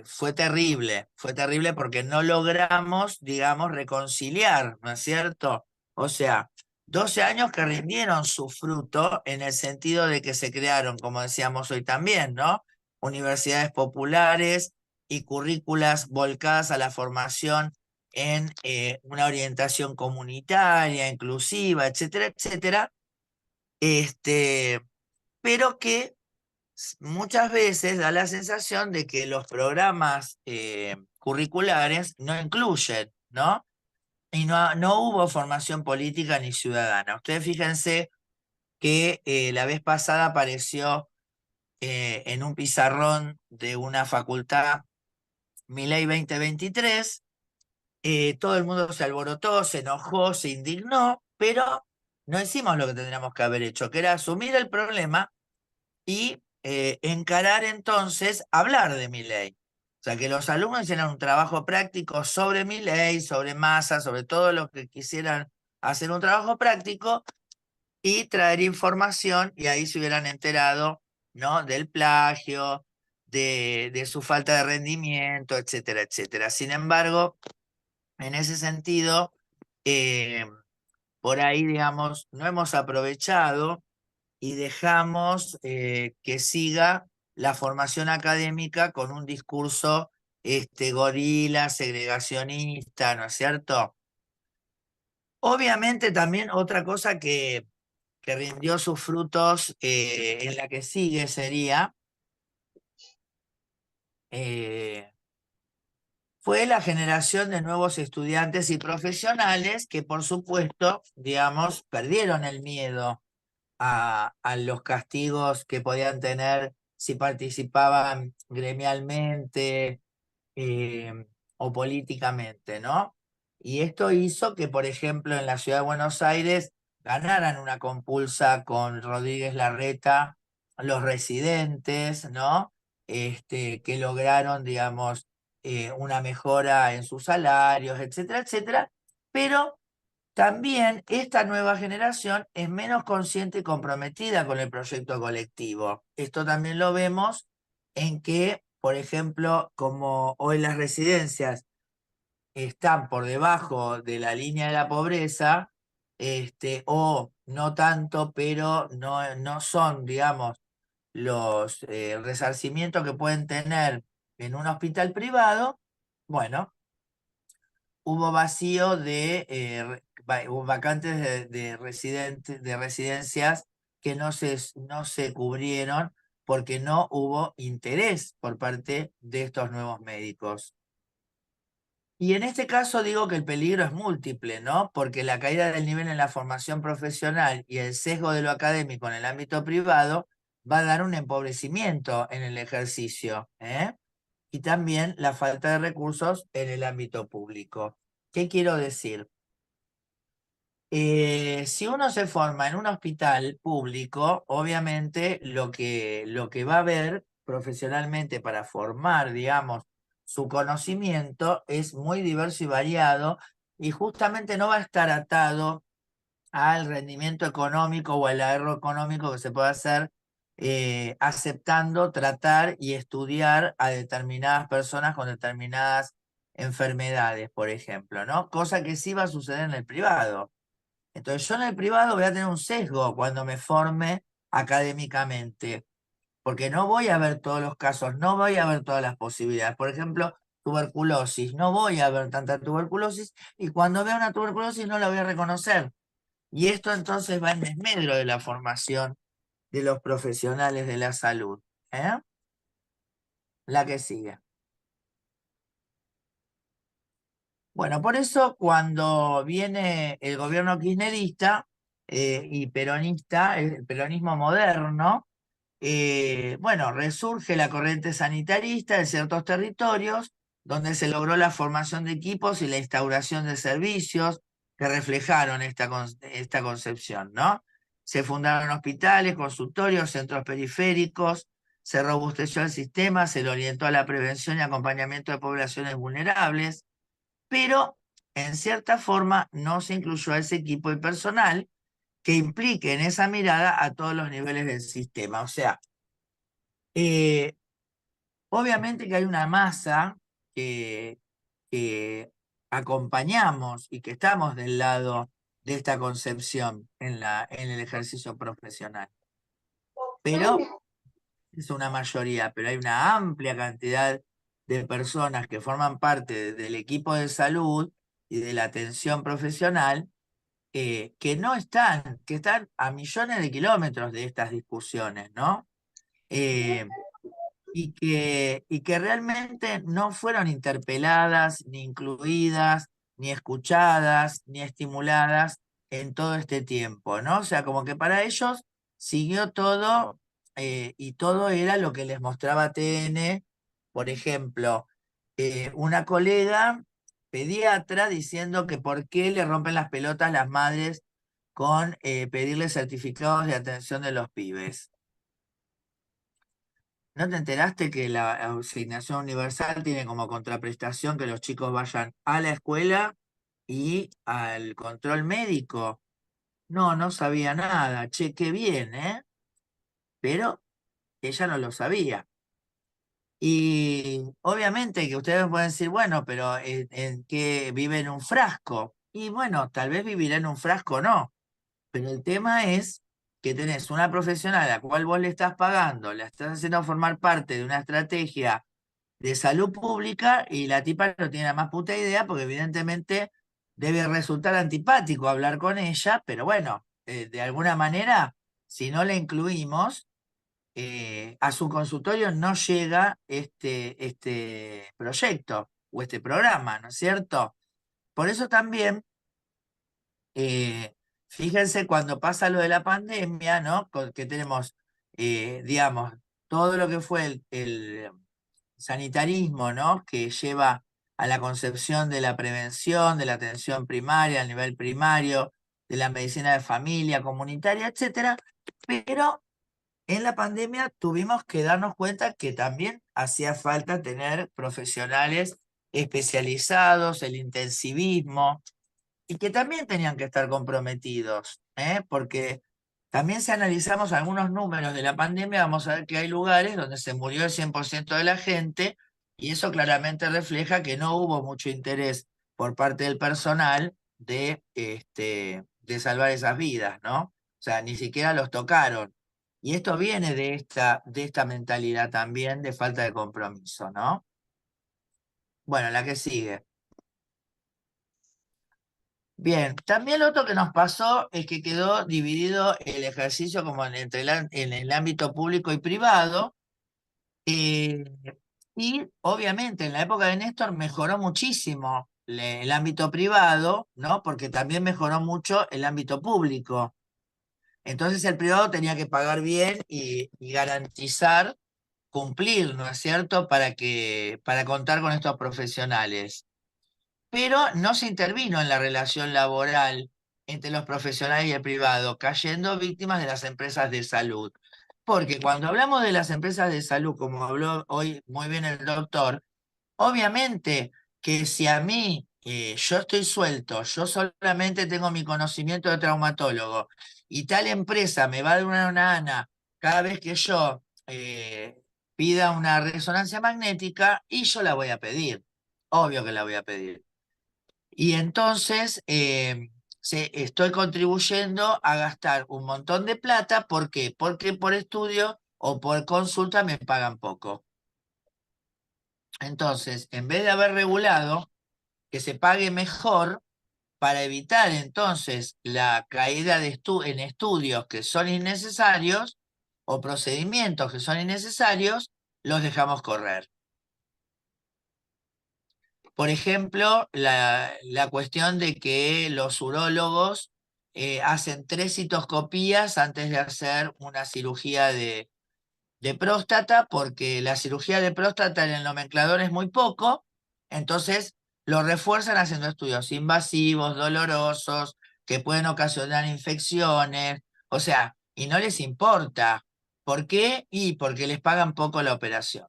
fue terrible porque no logramos, digamos, reconciliar, ¿no es cierto? O sea, 12 años que rindieron su fruto en el sentido de que se crearon, como decíamos hoy también, ¿no?, universidades populares y currículas volcadas a la formación en una orientación comunitaria, inclusiva, etcétera, etcétera, pero que muchas veces da la sensación de que los programas curriculares no incluyen, ¿no? Y no hubo formación política ni ciudadana. Ustedes fíjense que la vez pasada apareció en un pizarrón de una facultad Milei 2023, todo el mundo se alborotó, se enojó, se indignó, pero no hicimos lo que tendríamos que haber hecho, que era asumir el problema y encarar entonces hablar de mi ley. O sea, que los alumnos hicieran un trabajo práctico sobre mi ley, sobre Massa, sobre todo lo que quisieran hacer un trabajo práctico y traer información, y ahí se hubieran enterado, ¿no?, del plagio, de su falta de rendimiento, etcétera, etcétera. Sin embargo, en ese sentido, por ahí, digamos, no hemos aprovechado y dejamos que siga la formación académica con un discurso gorila, segregacionista, ¿no es cierto? Obviamente también otra cosa que rindió sus frutos en la que sigue sería fue la generación de nuevos estudiantes y profesionales que, por supuesto, digamos, perdieron el miedo a los castigos que podían tener si participaban gremialmente o políticamente, ¿no? Y esto hizo que, por ejemplo, en la ciudad de Buenos Aires ganaran una compulsa con Rodríguez Larreta los residentes, ¿no? Que lograron, digamos, una mejora en sus salarios, etcétera, etcétera, pero también esta nueva generación es menos consciente y comprometida con el proyecto colectivo. Esto también lo vemos en que, por ejemplo, como hoy las residencias están por debajo de la línea de la pobreza, o no tanto, pero no son, digamos, los resarcimientos que pueden tener en un hospital privado. Bueno, hubo vacío hubo vacantes de residencias que no se cubrieron porque no hubo interés por parte de estos nuevos médicos. Y en este caso digo que el peligro es múltiple, ¿no? Porque la caída del nivel en la formación profesional y el sesgo de lo académico en el ámbito privado va a dar un empobrecimiento en el ejercicio, ¿eh? Y también la falta de recursos en el ámbito público. ¿Qué quiero decir? Si uno se forma en un hospital público, obviamente lo que va a ver profesionalmente para formar, digamos, su conocimiento es muy diverso y variado, y justamente no va a estar atado al rendimiento económico o al ahorro económico que se puede hacer aceptando, tratar y estudiar a determinadas personas con determinadas enfermedades, por ejemplo, ¿no? Cosa que sí va a suceder en el privado. Entonces yo en el privado voy a tener un sesgo cuando me forme académicamente, porque no voy a ver todos los casos, no voy a ver todas las posibilidades. Por ejemplo, tuberculosis, no voy a ver tanta tuberculosis, y cuando vea una tuberculosis no la voy a reconocer. Y esto entonces va en desmedro de la formación de los profesionales de la salud. La que sigue. Bueno, por eso cuando viene el gobierno kirchnerista y peronista, el peronismo moderno, bueno, resurge la corriente sanitarista en ciertos territorios, donde se logró la formación de equipos y la instauración de servicios que reflejaron esta concepción, ¿no? Se fundaron hospitales, consultorios, centros periféricos, se robusteció el sistema, se le orientó a la prevención y acompañamiento de poblaciones vulnerables, pero en cierta forma no se incluyó a ese equipo y personal que implique en esa mirada a todos los niveles del sistema. O sea, obviamente que hay una masa que acompañamos y que estamos del lado de esta concepción en el ejercicio profesional. Pero es una mayoría, pero hay una amplia cantidad de personas que forman parte del equipo de salud y de la atención profesional que no están, que están a millones de kilómetros de estas discusiones, ¿no? Y que realmente no fueron interpeladas, ni incluidas, ni escuchadas, ni estimuladas en todo este tiempo, ¿no? O sea, como que para ellos siguió todo y todo era lo que les mostraba TN. Por ejemplo, una colega pediatra diciendo que por qué le rompen las pelotas las madres con pedirle certificados de atención de los pibes. ¿No te enteraste que la asignación universal tiene como contraprestación que los chicos vayan a la escuela y al control médico? No, no sabía nada. Che, qué bien, ¿eh? Pero ella no lo sabía. Y obviamente que ustedes pueden decir, bueno, pero ¿en qué vive en un frasco? Y bueno, tal vez vivirá en un frasco no. Pero el tema es que tenés una profesional a la cual vos le estás pagando, la estás haciendo formar parte de una estrategia de salud pública y la tipa no tiene la más puta idea porque evidentemente debe resultar antipático hablar con ella, pero bueno, de alguna manera, si no la incluimos, a su consultorio no llega este proyecto o este programa, ¿no es cierto? Por eso también eh, fíjense cuando pasa lo de la pandemia, ¿no? Que tenemos, digamos, todo lo que fue el sanitarismo, ¿no? Que lleva a la concepción de la prevención, de la atención primaria, al nivel primario, de la medicina de familia, comunitaria, etcétera. Pero en la pandemia tuvimos que darnos cuenta que también hacía falta tener profesionales especializados, el intensivismo, y que también tenían que estar comprometidos, porque también si analizamos algunos números de la pandemia, vamos a ver que hay lugares donde se murió el 100% de la gente y eso claramente refleja que no hubo mucho interés por parte del personal de salvar esas vidas, ¿no? O sea, ni siquiera los tocaron. Y esto viene de esta mentalidad también de falta de compromiso, ¿no? Bueno, la que sigue. Bien, también lo otro que nos pasó es que quedó dividido el ejercicio como en el ámbito público y privado, eh, y obviamente en la época de Néstor mejoró muchísimo el ámbito privado, ¿no? Porque también mejoró mucho el ámbito público. Entonces el privado tenía que pagar bien y garantizar, cumplir, ¿no es cierto?, para contar con estos profesionales, pero no se intervino en la relación laboral entre los profesionales y el privado, cayendo víctimas de las empresas de salud. Porque cuando hablamos de las empresas de salud, como habló hoy muy bien el doctor, obviamente que si a mí yo estoy suelto, yo solamente tengo mi conocimiento de traumatólogo y tal empresa me va a dar una ANA cada vez que yo pida una resonancia magnética y yo la voy a pedir, obvio que la voy a pedir. Y entonces estoy contribuyendo a gastar un montón de plata. ¿Por qué? Porque por estudio o por consulta me pagan poco. Entonces, en vez de haber regulado que se pague mejor para evitar entonces la caída en estudios que son innecesarios, o procedimientos que son innecesarios, los dejamos correr. Por ejemplo, la cuestión de que los urólogos hacen 3 citoscopías antes de hacer una cirugía de próstata, porque la cirugía de próstata en el nomenclador es muy poco, entonces lo refuerzan haciendo estudios invasivos, dolorosos, que pueden ocasionar infecciones, o sea, y no les importa. ¿Por qué? Y porque les pagan poco la operación.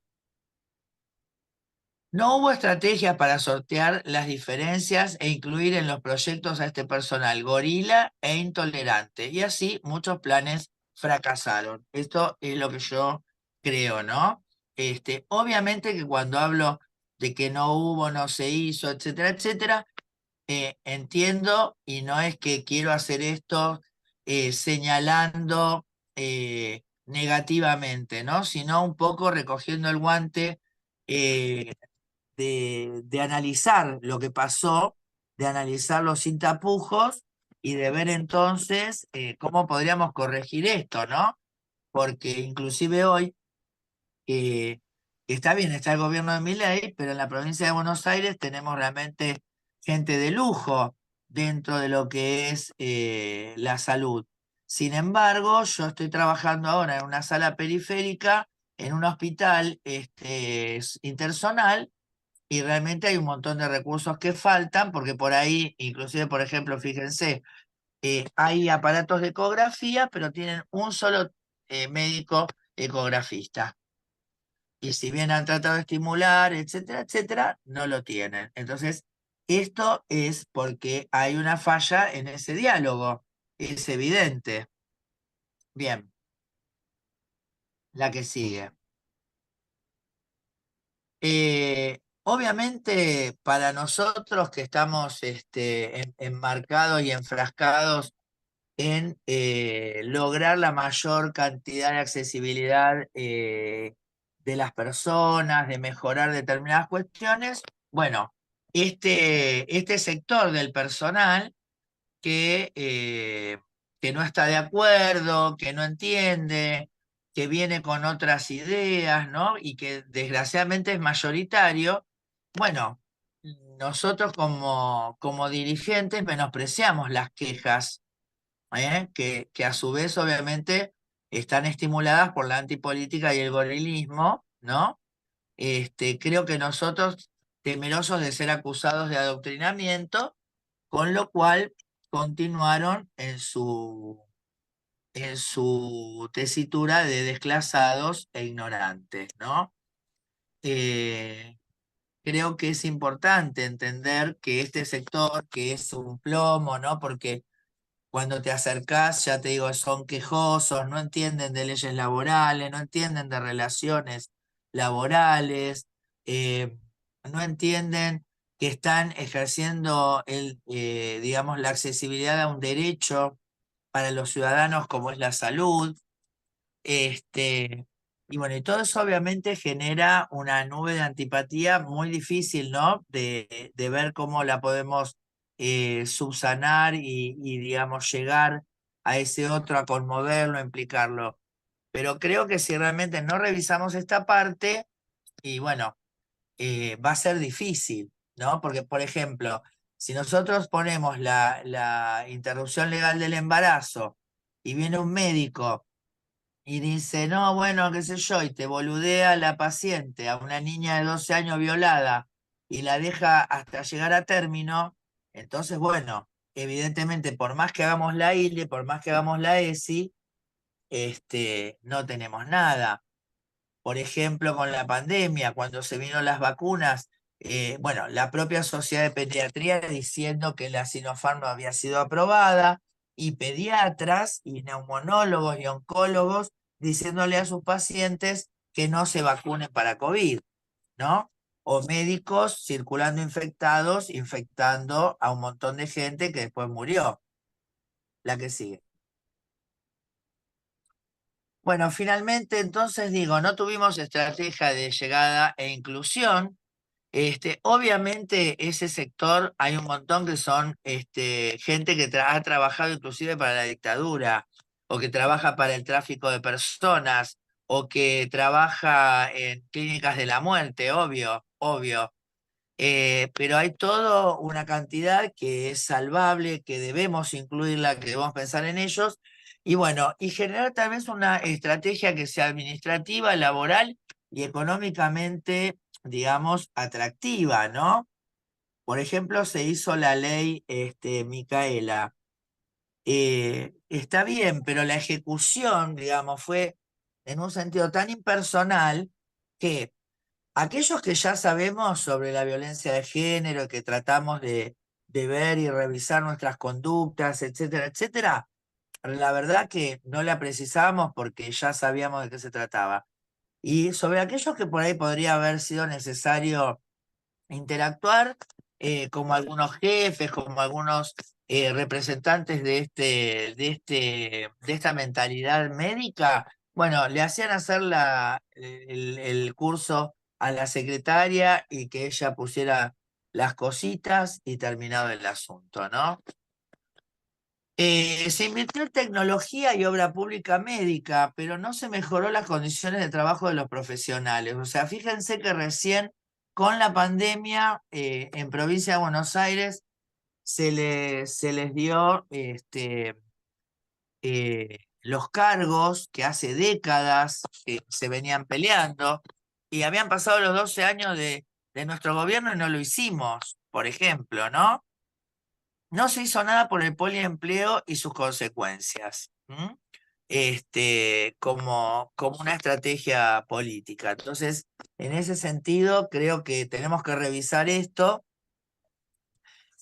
No hubo estrategias para sortear las diferencias e incluir en los proyectos a este personal gorila e intolerante, y así muchos planes fracasaron. Esto es lo que yo creo, ¿no? Obviamente que cuando hablo de que no hubo, no se hizo, etcétera, etcétera, entiendo, y no es que quiero hacer esto señalando negativamente, ¿no? Sino un poco recogiendo el guante. De analizar lo que pasó, de analizarlo sin tapujos y de ver entonces cómo podríamos corregir esto, ¿no? Porque inclusive hoy, está bien, está el gobierno de Milei, pero en la provincia de Buenos Aires tenemos realmente gente de lujo dentro de lo que es la salud. Sin embargo, yo estoy trabajando ahora en una sala periférica, en un hospital intersonal, y realmente hay un montón de recursos que faltan, porque por ahí, inclusive, por ejemplo, fíjense, hay aparatos de ecografía, pero tienen un solo médico ecografista. Y si bien han tratado de estimular, etcétera, etcétera, no lo tienen. Entonces, esto es porque hay una falla en ese diálogo. Es evidente. Bien, la que sigue. Obviamente, para nosotros que estamos enmarcados y enfrascados en lograr la mayor cantidad de accesibilidad de las personas, de mejorar determinadas cuestiones, bueno, este sector del personal que no está de acuerdo, que no entiende, que viene con otras ideas, ¿no? Y que desgraciadamente es mayoritario. Bueno, nosotros como dirigentes menospreciamos las quejas, que a su vez obviamente están estimuladas por la antipolítica y el gorilismo, ¿no? Creo que nosotros, temerosos de ser acusados de adoctrinamiento, con lo cual continuaron en su tesitura de desclasados e ignorantes, ¿no? Eh, Creo que es importante entender que este sector, que es un plomo, ¿no? Porque cuando te acercás, ya te digo, son quejosos, no entienden de leyes laborales, no entienden de relaciones laborales, no entienden que están ejerciendo digamos, la accesibilidad a un derecho para los ciudadanos como es la salud. Y bueno, y todo eso obviamente genera una nube de antipatía muy difícil, ¿no? De ver cómo la podemos subsanar y, digamos, llegar a ese otro, a conmoverlo, a implicarlo. Pero creo que si realmente no revisamos esta parte, y bueno, va a ser difícil, ¿no? Porque, por ejemplo, si nosotros ponemos la interrupción legal del embarazo y viene un médico y dice, no, bueno, qué sé yo, y te boludea a la paciente, a una niña de 12 años violada, y la deja hasta llegar a término, entonces, bueno, evidentemente, por más que hagamos la ILE, por más que hagamos la ESI, no tenemos nada. Por ejemplo, con la pandemia, cuando se vino las vacunas, bueno, la propia Sociedad de Pediatría diciendo que la Sinopharm no había sido aprobada, y pediatras y neumonólogos y oncólogos diciéndole a sus pacientes que no se vacunen para COVID, ¿no? O médicos circulando infectados, infectando a un montón de gente que después murió. La que sigue. Bueno, finalmente, entonces digo, no tuvimos estrategia de llegada e inclusión. Obviamente ese sector hay un montón que son gente que ha trabajado inclusive para la dictadura. o que trabaja para el tráfico de personas, o que trabaja en clínicas de la muerte, obvio, obvio. Pero hay toda una cantidad que es salvable, que debemos incluirla, que debemos pensar en ellos, y bueno, y generar tal vez una estrategia que sea administrativa, laboral y económicamente, digamos, atractiva, ¿no? Por ejemplo, se hizo la ley Micaela. Está bien, pero la ejecución, digamos, fue en un sentido tan impersonal que aquellos que ya sabemos sobre la violencia de género, que tratamos de ver y revisar nuestras conductas, etcétera, etcétera, la verdad que no la precisábamos porque ya sabíamos de qué se trataba. Y sobre aquellos que por ahí podría haber sido necesario interactuar, como algunos jefes, como algunos representantes de esta mentalidad médica, bueno, le hacían hacer el curso a la secretaria y que ella pusiera las cositas y terminado el asunto, ¿no? Se invirtió en tecnología y obra pública médica, pero no se mejoró las condiciones de trabajo de los profesionales. O sea, fíjense que recién con la pandemia en provincia de Buenos Aires se les dio los cargos que hace décadas se venían peleando y habían pasado los 12 años de nuestro gobierno y no lo hicimos, por ejemplo, ¿no? No se hizo nada por el poliempleo y sus consecuencias, ¿m? Como una estrategia política. Entonces, en ese sentido, creo que tenemos que revisar esto,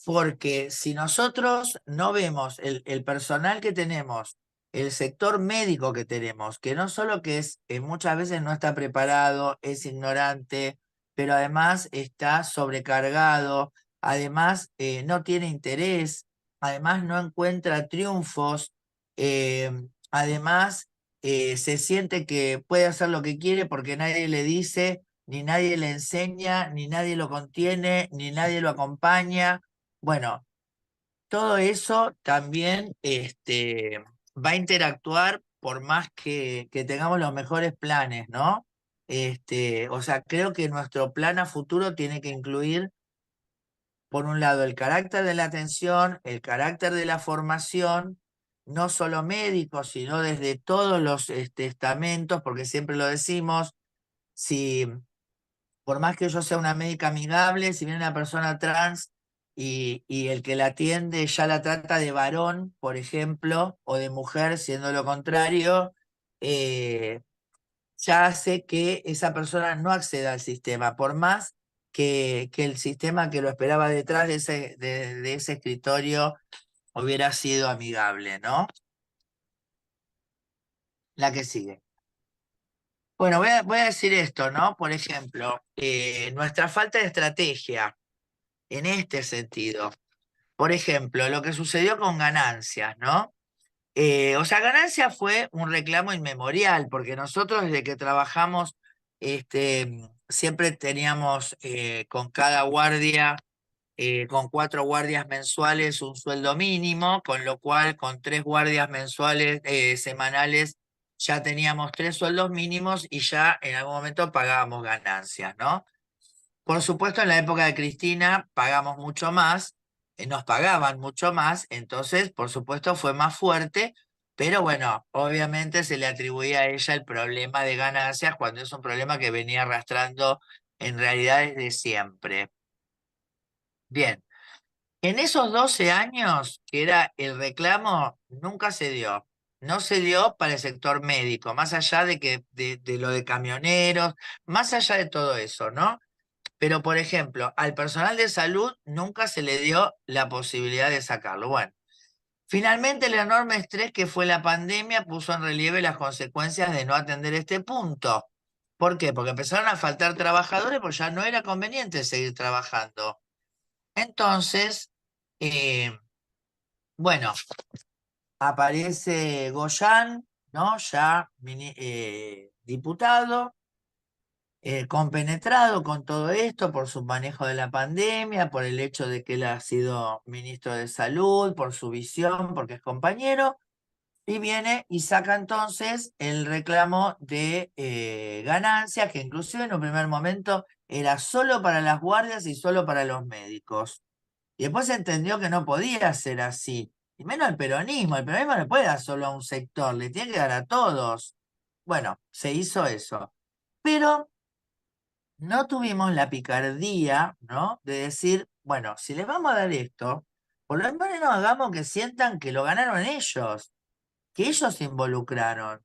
porque si nosotros no vemos el personal que tenemos, el sector médico que tenemos, que no solo que es, muchas veces no está preparado, es ignorante, pero además está sobrecargado, además no tiene interés, además no encuentra triunfos, eh, además se siente que puede hacer lo que quiere porque nadie le dice, ni nadie le enseña, ni nadie lo contiene, ni nadie lo acompaña. Bueno, todo eso también va a interactuar por más que tengamos los mejores planes, ¿no? O sea, creo que nuestro plan a futuro tiene que incluir, por un lado, el carácter de la atención, el carácter de la formación, no solo médicos, sino desde todos los estamentos, porque siempre lo decimos, si por más que yo sea una médica amigable, si viene una persona trans y el que la atiende ya la trata de varón, por ejemplo, o de mujer, siendo lo contrario, eh, ya hace que esa persona no acceda al sistema, por más que el sistema que lo esperaba detrás de ese escritorio hubiera sido amigable, ¿no? La que sigue. Bueno, voy a decir esto, ¿no? Por ejemplo, nuestra falta de estrategia en este sentido. Por ejemplo, lo que sucedió con Ganancias, ¿no? O sea, Ganancias fue un reclamo inmemorial, porque nosotros desde que trabajamos, siempre teníamos con cada guardia, con 4 guardias mensuales, un sueldo mínimo, con lo cual con 3 guardias mensuales, semanales, ya teníamos 3 sueldos mínimos y ya en algún momento pagábamos ganancias, ¿no? Por supuesto, en la época de Cristina pagamos mucho más, nos pagaban mucho más, entonces, por supuesto, fue más fuerte, pero bueno, obviamente se le atribuía a ella el problema de ganancias cuando es un problema que venía arrastrando en realidad desde siempre. Bien, en esos 12 años que era el reclamo, nunca se dio. No se dio para el sector médico, más allá de lo de camioneros, más allá de todo eso, ¿no? Pero, por ejemplo, al personal de salud nunca se le dio la posibilidad de sacarlo. Bueno, finalmente el enorme estrés que fue la pandemia puso en relieve las consecuencias de no atender este punto. ¿Por qué? Porque empezaron a faltar trabajadores, pues ya no era conveniente seguir trabajando. Entonces, eh, bueno, aparece Goyán, ¿no? Ya diputado, compenetrado con todo esto por su manejo de la pandemia, por el hecho de que él ha sido ministro de Salud, por su visión, porque es compañero. Y viene y saca entonces el reclamo de ganancias, que inclusive en un primer momento era solo para las guardias y solo para los médicos. Y después se entendió que no podía ser así. Y menos el peronismo no puede dar solo a un sector, le tiene que dar a todos. Bueno, se hizo eso. Pero no tuvimos la picardía, ¿no? De decir, bueno, si les vamos a dar esto, por lo menos hagamos que sientan que lo ganaron ellos, que ellos se involucraron.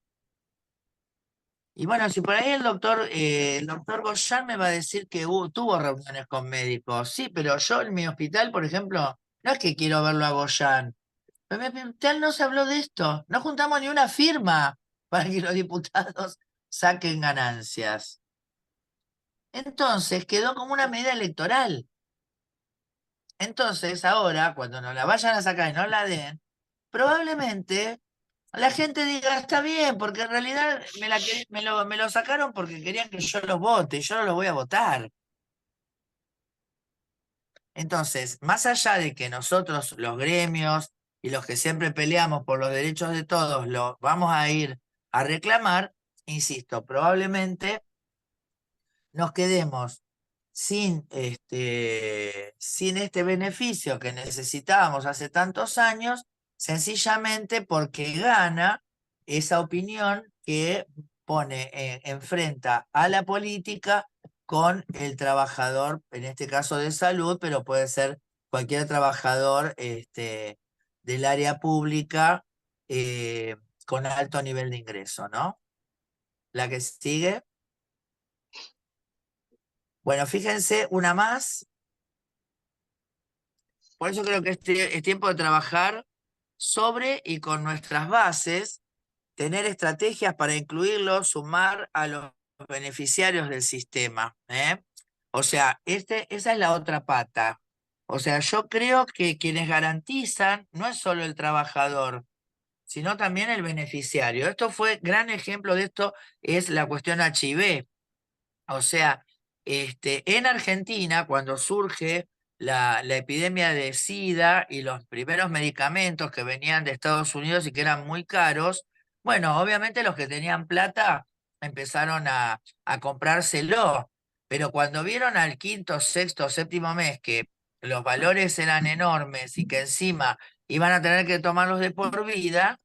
Y bueno, si por ahí el doctor Goyan me va a decir que tuvo reuniones con médicos, sí, pero yo en mi hospital, por ejemplo, no es que quiero verlo a Goyan. Pero en mi hospital no se habló de esto, no juntamos ni una firma para que los diputados saquen ganancias. Entonces quedó como una medida electoral. Entonces ahora, cuando nos la vayan a sacar y no la den, probablemente la gente diga, está bien, porque en realidad me lo sacaron porque querían que yo los vote, y yo no los voy a votar. Entonces, más allá de que nosotros, los gremios y los que siempre peleamos por los derechos de todos, lo vamos a ir a reclamar, insisto, probablemente nos quedemos sin este beneficio que necesitábamos hace tantos años, sencillamente porque gana esa opinión que pone, enfrenta a la política con el trabajador, en este caso de salud, pero puede ser cualquier trabajador del área pública con alto nivel de ingreso, ¿no? La que sigue. Bueno, fíjense, una más. Por eso creo que es tiempo de trabajar sobre y con nuestras bases, tener estrategias para incluirlos, sumar a los beneficiarios del sistema, ¿eh? O sea, esa es la otra pata. O sea, yo creo que quienes garantizan no es solo el trabajador, sino también el beneficiario. Gran ejemplo de esto es la cuestión HIV. O sea, en Argentina, cuando surge la epidemia de SIDA y los primeros medicamentos que venían de Estados Unidos y que eran muy caros, bueno, obviamente los que tenían plata empezaron a comprárselo, pero cuando vieron al quinto, sexto, séptimo mes que los valores eran enormes y que encima iban a tener que tomarlos de por vida,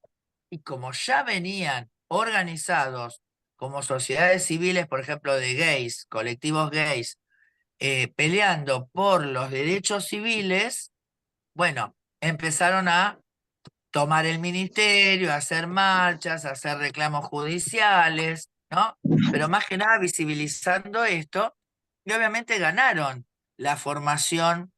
y como ya venían organizados como sociedades civiles, por ejemplo, de gays, colectivos gays, peleando por los derechos civiles, bueno, empezaron a tomar el ministerio, a hacer marchas, a hacer reclamos judiciales, ¿no? Pero más que nada visibilizando esto, y obviamente ganaron la formación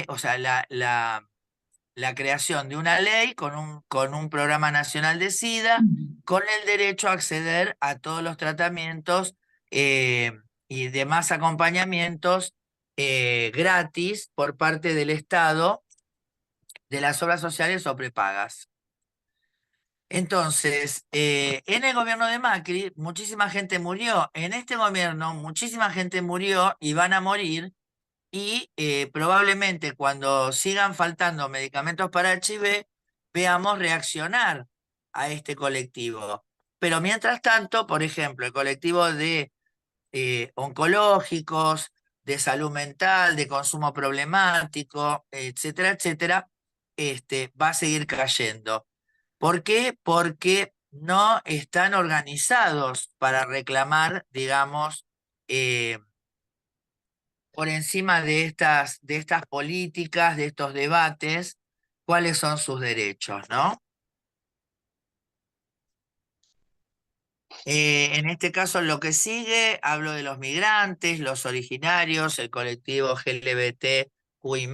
o sea, la creación de una ley con un programa nacional de SIDA, con el derecho a acceder a todos los tratamientos eh, y demás acompañamientos gratis por parte del Estado de las obras sociales o prepagas. Entonces, en el gobierno de Macri, muchísima gente murió. En este gobierno, muchísima gente murió y van a morir. Y probablemente cuando sigan faltando medicamentos para HIV, veamos reaccionar a este colectivo. Pero mientras tanto, por ejemplo, el colectivo de oncológicos, de salud mental, de consumo problemático, etcétera, etcétera, va a seguir cayendo. ¿Por qué? Porque no están organizados para reclamar, digamos, por encima de estas políticas, de estos debates, cuáles son sus derechos, ¿no? En este caso, lo que sigue, hablo de los migrantes, los originarios, el colectivo LGBTQI+,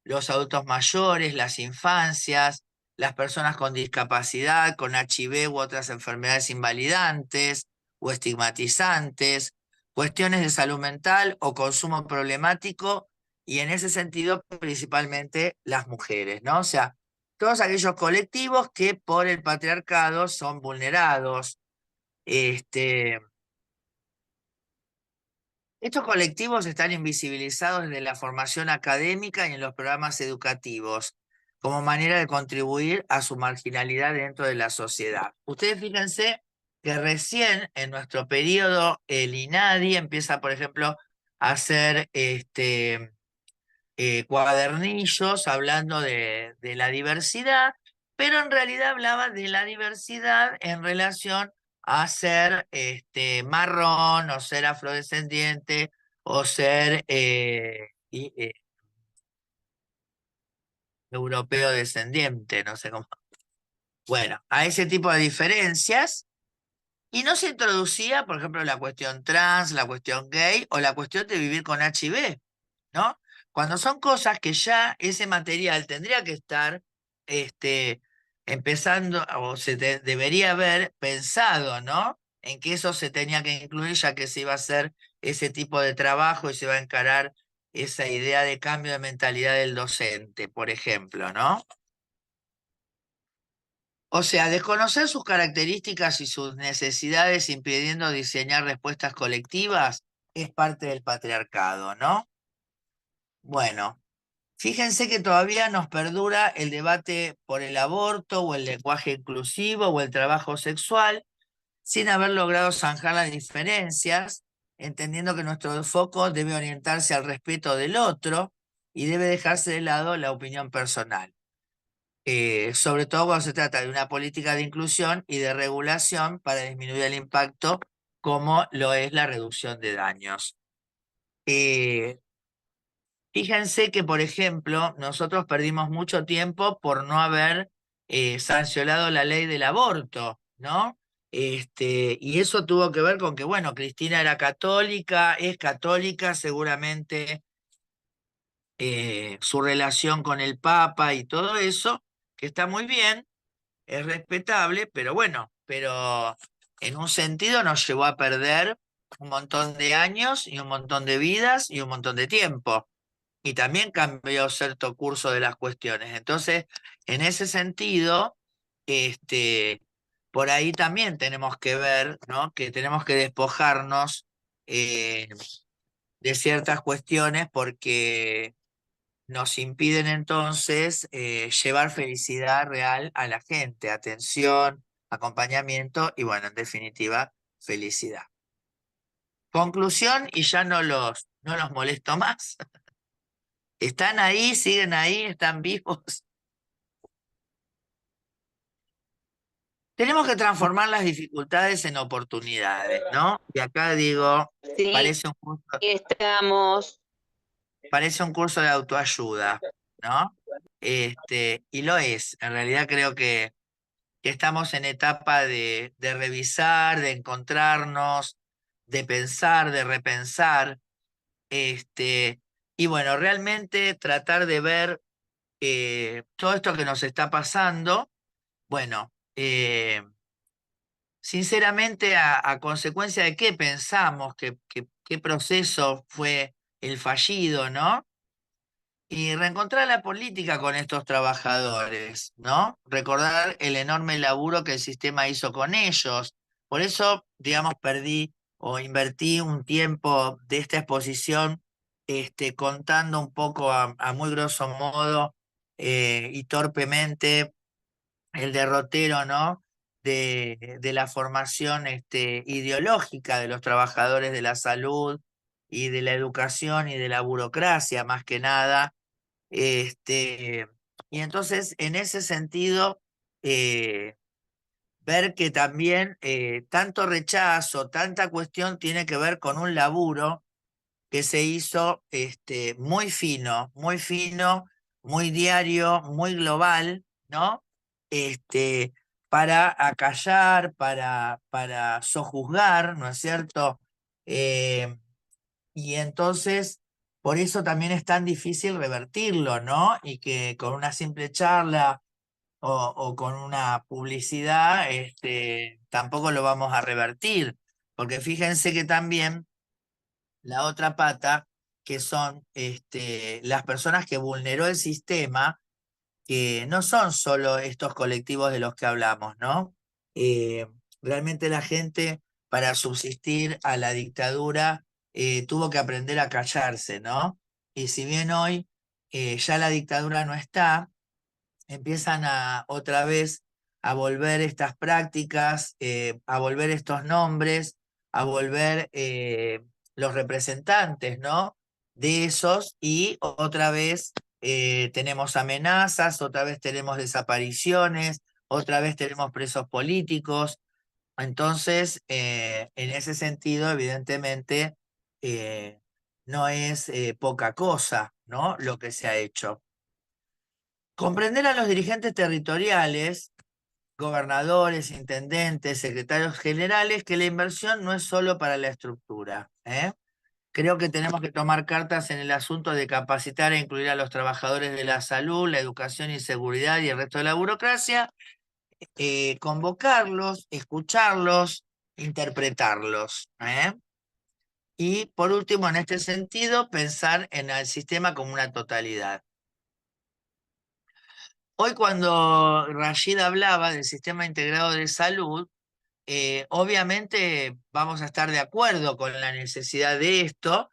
los adultos mayores, las infancias, las personas con discapacidad, con HIV u otras enfermedades invalidantes o estigmatizantes, cuestiones de salud mental o consumo problemático, y en ese sentido, principalmente las mujeres, ¿no? O sea, todos aquellos colectivos que por el patriarcado son vulnerados. Este, Estos colectivos están invisibilizados desde la formación académica y en los programas educativos, como manera de contribuir a su marginalidad dentro de la sociedad. Ustedes fíjense que recién en nuestro periodo el INADI empieza, por ejemplo, a hacer cuadernillos hablando de la diversidad, pero en realidad hablaba de la diversidad en relación a ser marrón o ser afrodescendiente o ser europeo descendiente, no sé cómo. Bueno, a ese tipo de diferencias. Y no se introducía, por ejemplo, la cuestión trans, la cuestión gay o la cuestión de vivir con HIV, ¿no? Cuando son cosas que ya ese material tendría que estar empezando, o debería haber pensado, ¿no? En que eso se tenía que incluir, ya que se iba a hacer ese tipo de trabajo y se iba a encarar esa idea de cambio de mentalidad del docente, por ejemplo, ¿no? O sea, desconocer sus características y sus necesidades impidiendo diseñar respuestas colectivas es parte del patriarcado, ¿no? Bueno, fíjense que todavía nos perdura el debate por el aborto o el lenguaje inclusivo o el trabajo sexual, sin haber logrado zanjar las diferencias, entendiendo que nuestro foco debe orientarse al respeto del otro y debe dejarse de lado la opinión personal. Sobre todo cuando se trata de una política de inclusión y de regulación para disminuir el impacto, como lo es la reducción de daños. Fíjense que, por ejemplo, nosotros perdimos mucho tiempo por no haber sancionado la ley del aborto, ¿no? Y eso tuvo que ver con que, bueno, Cristina era católica, es católica, seguramente su relación con el Papa y todo eso, que está muy bien, es respetable, pero bueno, pero en un sentido nos llevó a perder un montón de años y un montón de vidas y un montón de tiempo. Y también cambió cierto curso de las cuestiones. Entonces, en ese sentido, por ahí también tenemos que ver, ¿no? Que tenemos que despojarnos de ciertas cuestiones porque nos impiden entonces llevar felicidad real a la gente, atención, acompañamiento y bueno, en definitiva, felicidad. Conclusión, y ya no los molesto más. ¿Están ahí? ¿Siguen ahí? ¿Están vivos? Tenemos que transformar las dificultades en oportunidades, ¿no? Y acá digo, Sí, parece un curso, estamos. parece un curso de autoayuda, ¿no? Y lo es. En realidad creo que estamos en etapa de revisar, de encontrarnos, de pensar, de repensar, y bueno, realmente tratar de ver todo esto que nos está pasando, bueno, sinceramente a consecuencia de qué pensamos, qué proceso fue el fallido, ¿no? Y reencontrar la política con estos trabajadores, ¿no? Recordar el enorme laburo que el sistema hizo con ellos. Por eso, digamos, perdí o invertí un tiempo de esta exposición contando un poco a muy grosso modo y torpemente el derrotero, ¿no? De la formación ideológica de los trabajadores de la salud y de la educación y de la burocracia, más que nada y entonces, en ese sentido, eh, ver que también tanto rechazo, tanta cuestión tiene que ver con un laburo que se hizo muy fino, muy diario, muy global, ¿no? Este, para acallar, para sojuzgar, ¿no es cierto? Eh, y entonces, por eso también es tan difícil revertirlo, ¿no? Y que con una simple charla o con una publicidad, tampoco lo vamos a revertir. Porque fíjense que también la otra pata, que son las personas que vulneró el sistema, que no son solo estos colectivos de los que hablamos, ¿no? Eh, Realmente la gente para subsistir a la dictadura tuvo que aprender a callarse, ¿no? Y si bien hoy ya la dictadura no está, empiezan otra vez a volver estas prácticas, a volver estos nombres, a volver los representantes, ¿no? De esos, y otra vez tenemos amenazas, otra vez tenemos desapariciones, otra vez tenemos presos políticos. Entonces, en ese sentido, evidentemente, no es poca cosa, ¿no? Lo que se ha hecho. Comprender a los dirigentes territoriales, gobernadores, intendentes, secretarios generales, que la inversión no es solo para la estructura, ¿eh? Creo que tenemos que tomar cartas en el asunto de capacitar e incluir a los trabajadores de la salud, la educación y seguridad y el resto de la burocracia, convocarlos, escucharlos, interpretarlos, ¿eh? Y por último, en este sentido, pensar en el sistema como una totalidad. Hoy cuando Rashid hablaba del sistema integrado de salud, obviamente vamos a estar de acuerdo con la necesidad de esto,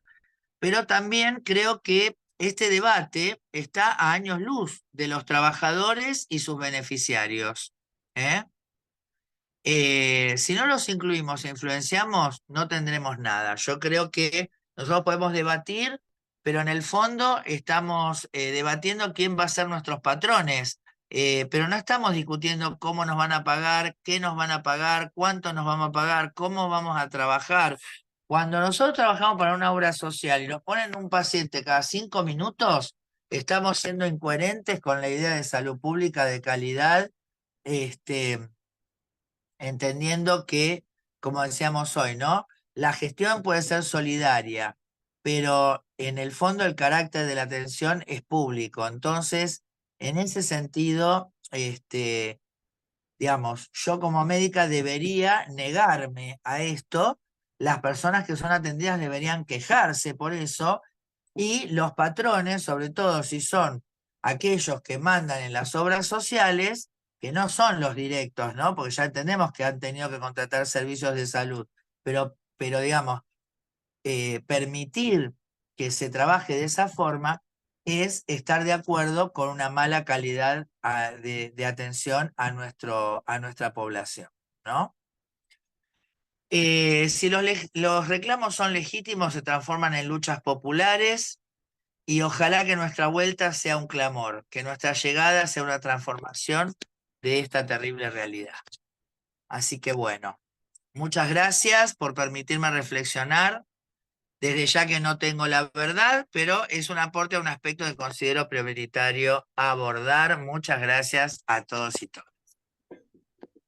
pero también creo que este debate está a años luz de los trabajadores y sus beneficiarios, ¿eh? Si no los incluimos e influenciamos, no tendremos nada. Yo creo que nosotros podemos debatir, pero en el fondo estamos debatiendo quién va a ser nuestros patrones, pero no estamos discutiendo cómo nos van a pagar, qué nos van a pagar, cuánto nos vamos a pagar, cómo vamos a trabajar. Cuando nosotros trabajamos para una obra social y nos ponen un paciente cada 5 minutos, estamos siendo incoherentes con la idea de salud pública de calidad, entendiendo que, como decíamos hoy, ¿no? La gestión puede ser solidaria, pero en el fondo el carácter de la atención es público. Entonces, en ese sentido, digamos, yo como médica debería negarme a esto, las personas que son atendidas deberían quejarse por eso, y los patrones, sobre todo si son aquellos que mandan en las obras sociales, que no son los directos, ¿no? Porque ya entendemos que han tenido que contratar servicios de salud, pero digamos, permitir que se trabaje de esa forma es estar de acuerdo con una mala calidad de atención a nuestra población, ¿no? Si los reclamos son legítimos, se transforman en luchas populares, y ojalá que nuestra vuelta sea un clamor, que nuestra llegada sea una transformación de esta terrible realidad. Así que bueno, muchas gracias por permitirme reflexionar. Desde ya que no tengo la verdad, pero es un aporte a un aspecto que considero prioritario abordar. Muchas gracias a todos y todas.